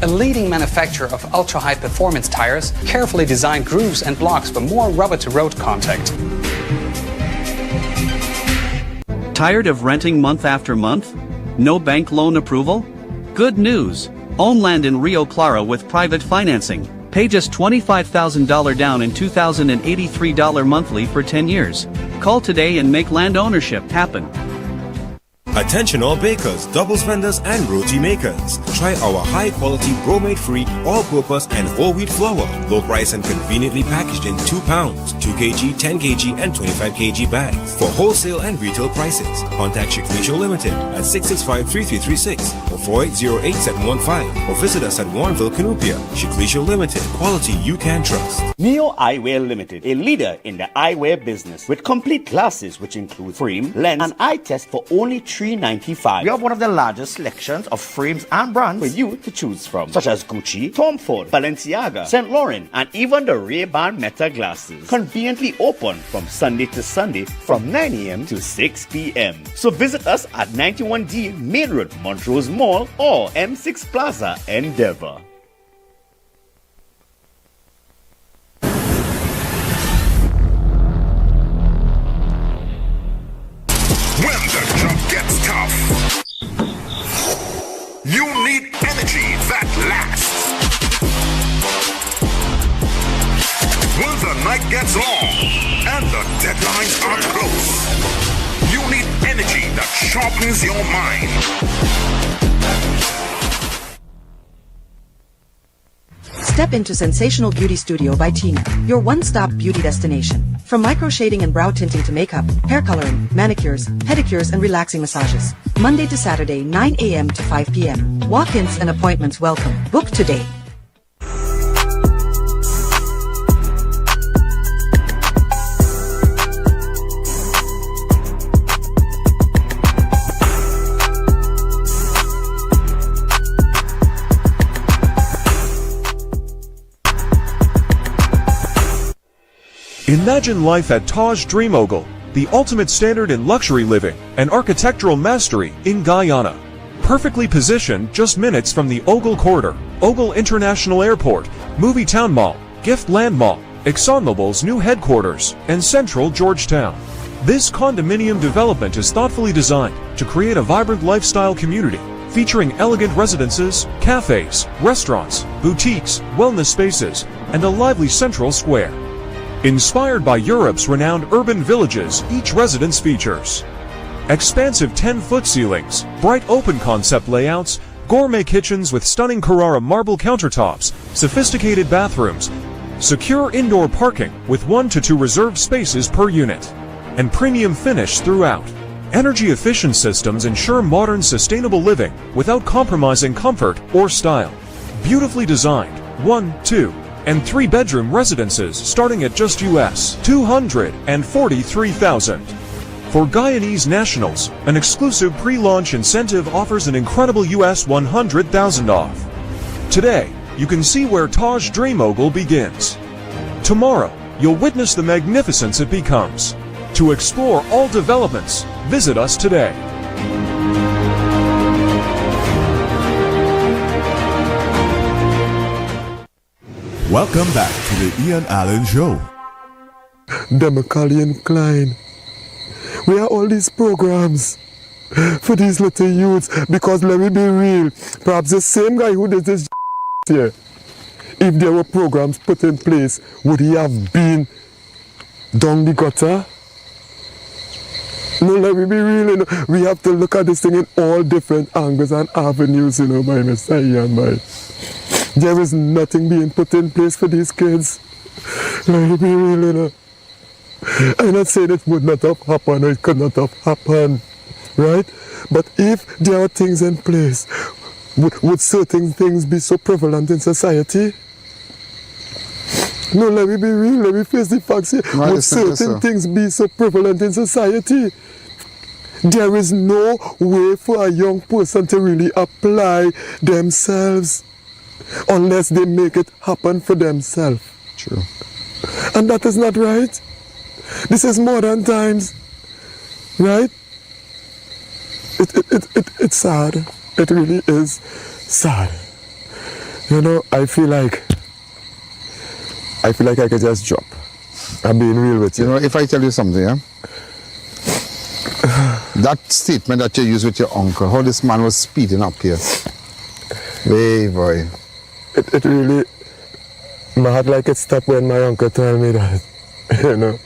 a leading manufacturer of ultra-high performance tires, carefully designed grooves and blocks for more rubber-to-road contact. Tired of renting month after month? No bank loan approval? Good news! Own land in Rio Claro with private financing. Pay just $25,000 down and $2,083 monthly for 10 years. Call today and make land ownership happen. Attention all bakers, doubles vendors and roti makers. Try our high quality bromate free, all purpose and whole wheat flour. Low price and conveniently packaged in 2 pounds, 2 kg, 10 kg and 25 kg bags. For wholesale and retail prices, contact Shiklisho Limited at 665-3336 or 4808-715 or visit us at Warrenville, Canupia. Shiklisho Limited, quality you can trust. Neo Eyewear Limited, a leader in the eyewear business with complete glasses which include frame, lens and eye test for only $395. We have one of the largest selections of frames and brands for you to choose from, such as Gucci, Tom Ford, Balenciaga, St. Laurent, and even the Ray-Ban Meta glasses. Conveniently open from Sunday to Sunday from 9 a.m. to 6 p.m. So visit us at 91D Main Road, Montrose Mall or M6 Plaza, Endeavour. You need energy that lasts. When the night gets long and the deadlines are close, you need energy that sharpens your mind. Step into Sensational Beauty Studio by Tina, your one-stop beauty destination. From micro shading and brow tinting to makeup, hair coloring, manicures, pedicures, and relaxing massages. Monday to Saturday, 9 a.m. to 5 p.m. Walk-ins and appointments welcome. Book today. Imagine life at Taj Dream Ogle, the ultimate standard in luxury living and architectural mastery in Guyana. Perfectly positioned just minutes from the Ogle Corridor, Ogle International Airport, Movie Town Mall, Gift Land Mall, ExxonMobil's new headquarters, and central Georgetown. This condominium development is thoughtfully designed to create a vibrant lifestyle community featuring elegant residences, cafes, restaurants, boutiques, wellness spaces, and a lively central square. Inspired by Europe's renowned urban villages, each residence features expansive 10-foot ceilings, bright open-concept layouts, gourmet kitchens with stunning Carrara marble countertops, sophisticated bathrooms, secure indoor parking with 1 to 2 reserved spaces per unit, and premium finish throughout. Energy-efficient systems ensure modern, sustainable living without compromising comfort or style. Beautifully designed 1, 2, and 3-bedroom residences starting at just US $243,000. For Guyanese nationals, an exclusive pre-launch incentive offers an incredible US $100,000 off. Today, you can see where Taj Dream Ogle begins. Tomorrow, you'll witness the magnificence it becomes. To explore all developments, visit us today. Welcome back to the Ian Allen Show. Democalian Klein. We are all these programs for these little youths because let me be real, perhaps the same guy who did this here, if there were programs put in place, would he have been down the gutter? No, let me be real, you know. We have to look at this thing in all different angles and avenues, you know, by Mr. Ian, by. There is nothing being put in place for these kids. Let me be real, you know. I'm not saying it would not have happened or it could not have happened, right? But if there are things in place, would certain things be so prevalent in society? No, let me be real, let me face the facts here. No, would certain things be so prevalent in society? There is no way for a young person to really apply themselves unless they make it happen for themselves. True. And that is not right. This is modern times, right? It's sad. It really is sad. You know, I feel like I could just drop. I'm being real with you. You know, if I tell you something, yeah? That statement that you used with your uncle, how this man was speeding up here. Hey, boy. It really, my heart like it stopped when my uncle told me that, you know.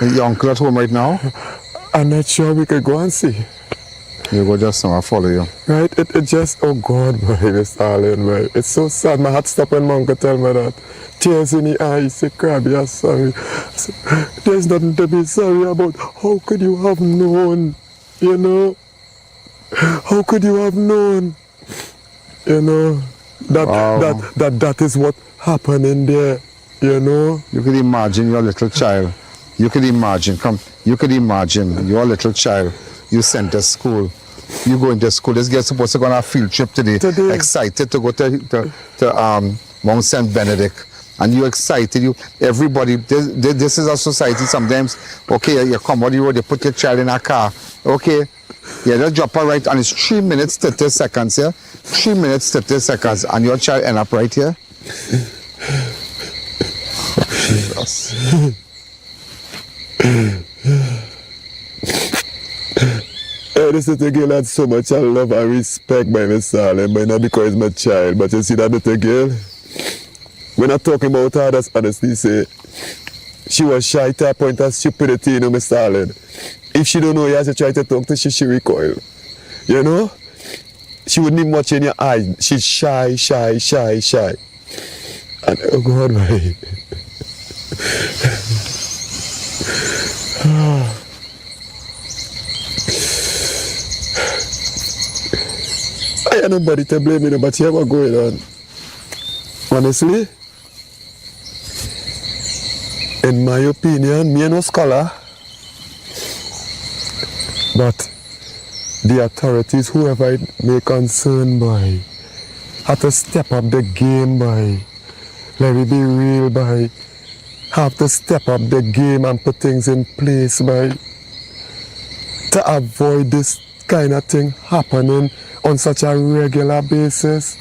Your uncle at home right now? I'm not sure we could go and see. You go just now, I'll follow you. Right, it just, oh God, boy, Mr. Allen, boy. It's so sad, my heart stopped when my uncle told me that. Tears in the eyes, say, Krabby, I'm sorry. There's nothing to be sorry about. How could you have known, you know? How could you have known, you know? That is what happened in there, you know? You could imagine your little child. You could imagine your little child. You sent to school. You go into school. This girl's supposed to go on a field trip today. Excited to go to Mount St. Benedict. And you excited. Everybody. This is a society. Sometimes, okay, you come on the road. You put your child in a car. Okay, yeah, just drop her right, and it's 3 minutes 30 seconds here. 3 minutes 30 seconds, and your child end up right here. Jesus. This little girl had so much I love and respect by Mr. Allen, but not because it's my child. But you see that little girl? We're not talking about her, that's honestly say. She was shy to a point of stupidity, you know, Mr. Allen. If she don't know you as you try to talk to she recoil. You know? She wouldn't even watch in your eyes. She's shy. And oh God, my. I ain't nobody to blame me, but here what's going on. Honestly, in my opinion, me no scholar, but the authorities, whoever it may concern, boy, have to step up the game, boy. Let me be real, boy. Have to step up the game and put things in place, boy, to avoid this kind of thing happening on such a regular basis.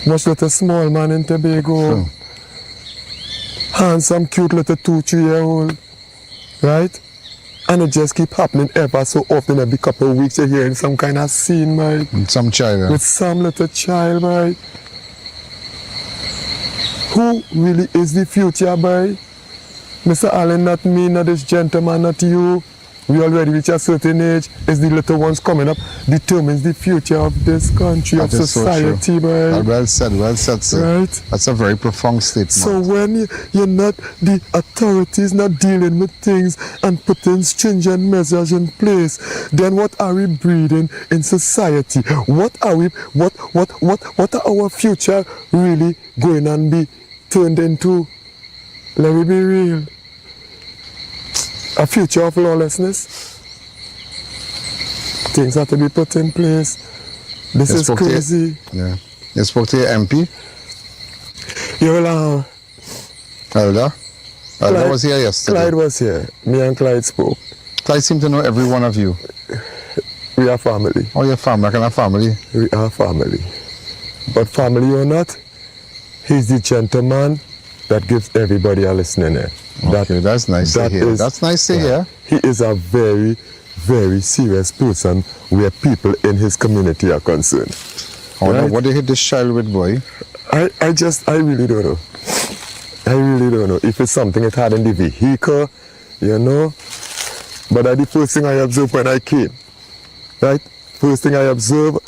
Much little small man in Tobago. Handsome, cute little 2-3-year-old. Right? And it just keep happening ever so often. Every couple of weeks you're hearing some kind of scene, right? With some child. With some little child, right? Who really is the future, boy? Mr. Allen, not me, not this gentleman, not you. We already reach a certain age. It's the little ones coming up determines the future of this country, of society, so boy. Well said, sir. Right? That's a very profound statement. So when you're not, the authorities not dealing with things and putting stringent measures in place, then what are we breeding in society? What are our future really going to be turned into? Let me be real. A future of lawlessness. Things have to be put in place. This is crazy. You spoke to your MP? Elder was here yesterday. Clyde was here. Me and Clyde spoke. Clyde seemed to know every one of you. We are family. Oh, you're family. What kind of family? We are family. But family or not, he's the gentleman that gives everybody a listening ear. Okay, that's nice to hear. That's nice to hear. He is a very, very serious person where people in his community are concerned. Oh, right? What did you hit this child with, boy? I really don't know. I really don't know. If it's something it had in the vehicle, you know. But that's the first thing I observed when I came. Right? First thing I observed,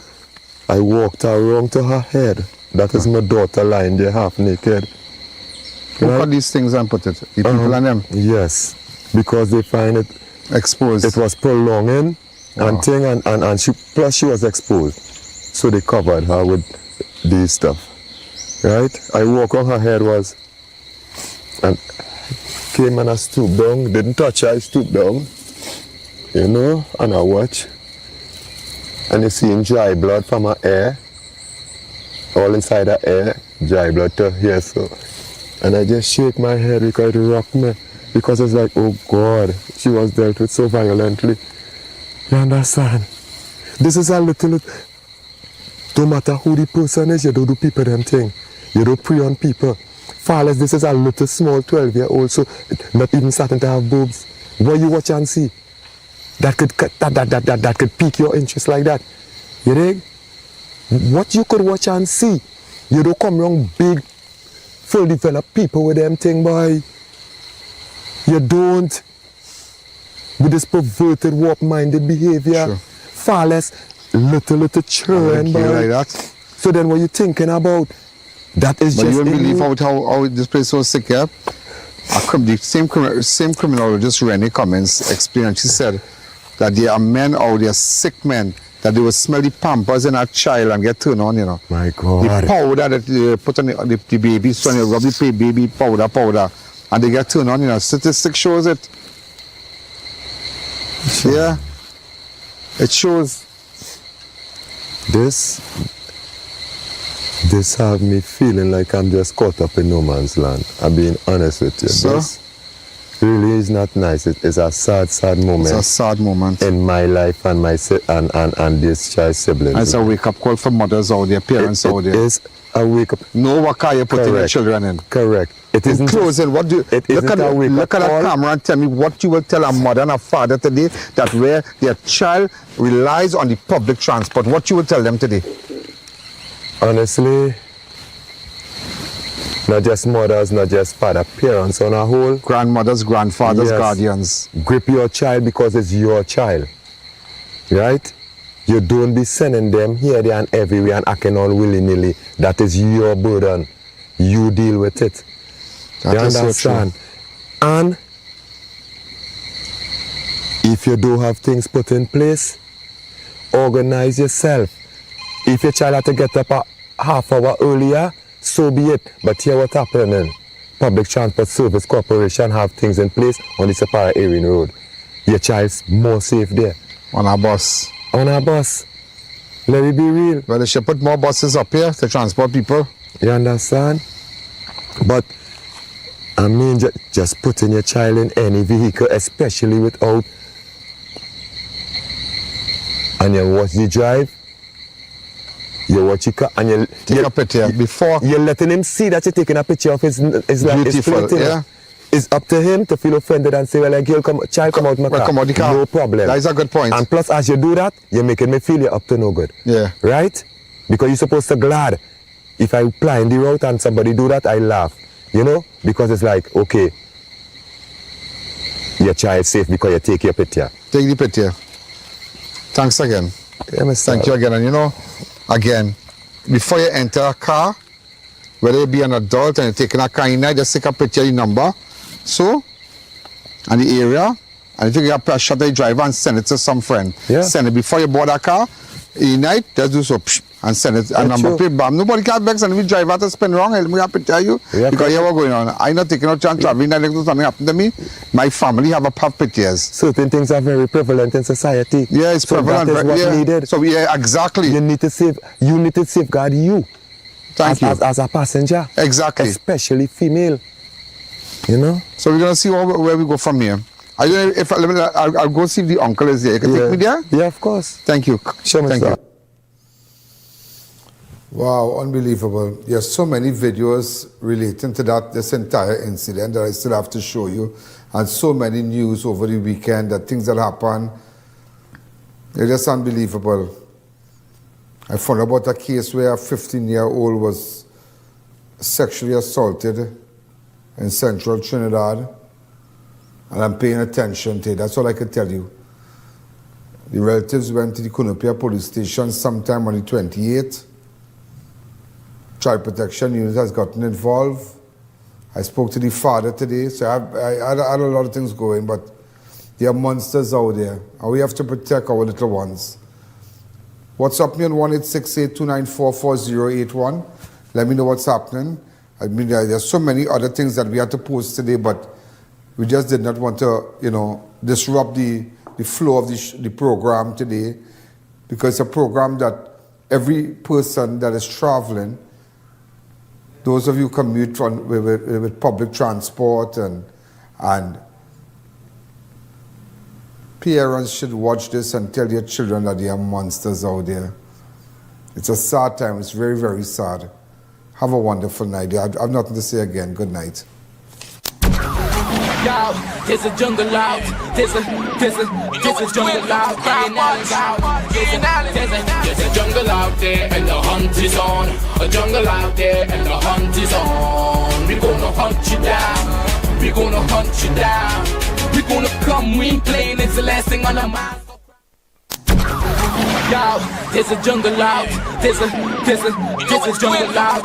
I walked around to her head. That is my daughter lying there half naked. Who cut these things and put it? The people and them? Yes. Because they find it exposed. It was prolonging and thing and she was exposed. So they covered her with these stuff. Right? I walk on her head and came and I stooped down, didn't touch her, I stooped down, you know, and I watch. And you see dry blood from her hair, all inside her hair, dry blood to here, so. And I just shake my head because it rocked me. Because it's like, oh God, she was dealt with so violently. You understand? This is a little, no matter who the person is, you don't do people them thing. You don't prey on people. Far less, this is a little small 12-year-old, so not even starting to have boobs. What you watch and see, that could pique your interest like that. You dig? What you could watch and see, you don't come around big, full developed people with them thing, boy. You don't. With this perverted, warp-minded behavior. Sure. Far less, little children, boy. Like that. So then what you thinking about? That is but just... you don't believe how this place was sick, yeah? The same criminologist, Rennie Cummins, explained, she said that there are men out there, sick men, that they will smell the pampers in a child and get turned on, you know. My God. The powder that they put on the baby, so you rub the baby powder, and they get turned on, you know. Statistics shows it. Sure. Yeah. It shows. This have me feeling like I'm just caught up in no man's land. I'm being honest with you. So? This really is not nice. It is a sad moment. It's a sad moment. In my life and and this child's siblings. It's a wake-up call for mothers out there, parents out there. It is a wake-up. No, what can you put your children in? Correct. It isn't closing. What do you look at that camera and tell me what you will tell a mother and a father today that where their child relies on the public transport. What you will tell them today? Honestly, not just mothers, not just father, parents on a whole. Grandmothers, grandfathers, guardians. Grip your child because it's your child. Right? You don't be sending them here, there, and everywhere and acting all willy-nilly. That is your burden. You deal with it. That you is understand? So true. And if you do have things put in place, organize yourself. If your child had to get up a half hour earlier, so be it. But here what happening? Public Transport Service Corporation have things in place on the separate I.A.N. Road. Your child's more safe there. On a bus. On a bus. Let me be real. Well, they should put more buses up here to transport people. You understand? But, I mean, just putting your child in any vehicle, especially without and you watch the drive, you watch it and you take a picture before you're letting him see that you're taking a picture of his like beautiful, his yeah. It's up to him to feel offended and say, well, like, child come out my car. Come out the car. No problem. That is a good point. And plus, as you do that, you're making me feel you're up to no good. Yeah. Right? Because you're supposed to glad. If I plan the route and somebody do that, I laugh. You know? Because it's like, okay, your child safe because you take your picture. Take the picture. Thanks again. Yeah, thank you again. And you know, again, before you enter a car, whether you be an adult and you're taking a car in there, just take a picture of the number. So, and the area, and if you get a shot of the driver and send it to some friend. Yeah. Send it before you board a car, in night, just do so, and send it. A number plate, bam. Nobody can vex, and if the driver to spin wrong, I'm have to tell you, because hear what's going on. I'm not taking no chance traveling, that something happened to me. My family have pictures. Certain things are very prevalent in society. Yeah, it's prevalent. That is what's needed. So, yeah, exactly. You need to safeguard you. Thank you. As a passenger. Exactly. Especially female. You know? So we're going to see where we go from here. I don't know if I'll go see if the uncle is there. You can take me there? Yeah, of course. Thank you. Sure, thank you. Wow, unbelievable. There's so many videos relating to this entire incident that I still have to show you. And so many news over the weekend, that things that happen. They're just unbelievable. I found about a case where a 15-year-old was sexually assaulted in central Trinidad, and I'm paying attention to it. That's all I can tell you. The relatives went to the Cunupia police station sometime on the 28th. Child protection unit has gotten involved. I spoke to the father today, so I had a lot of things going, but there are monsters out there, and we have to protect our little ones. WhatsApp me on 1-868-294-4081. Let me know what's happening. I mean, there's so many other things that we had to post today, but we just did not want to, disrupt the flow of the program today, because it's a program that every person that is traveling, those of you who commute with public transport and parents should watch this and tell your children that there are monsters out there. It's a sad time. It's very, very sad. Have a wonderful night. I have nothing to say again. Good night. Yo, there's a jungle out. There's a jungle out. There's a jungle out there and the hunt is on. A jungle out there and the hunt is on. We gonna hunt you down. We gonna hunt you down. We gonna come, we ain't playing, it's the last thing on our mind. Yo, there's a jungle out. There's a jungle out.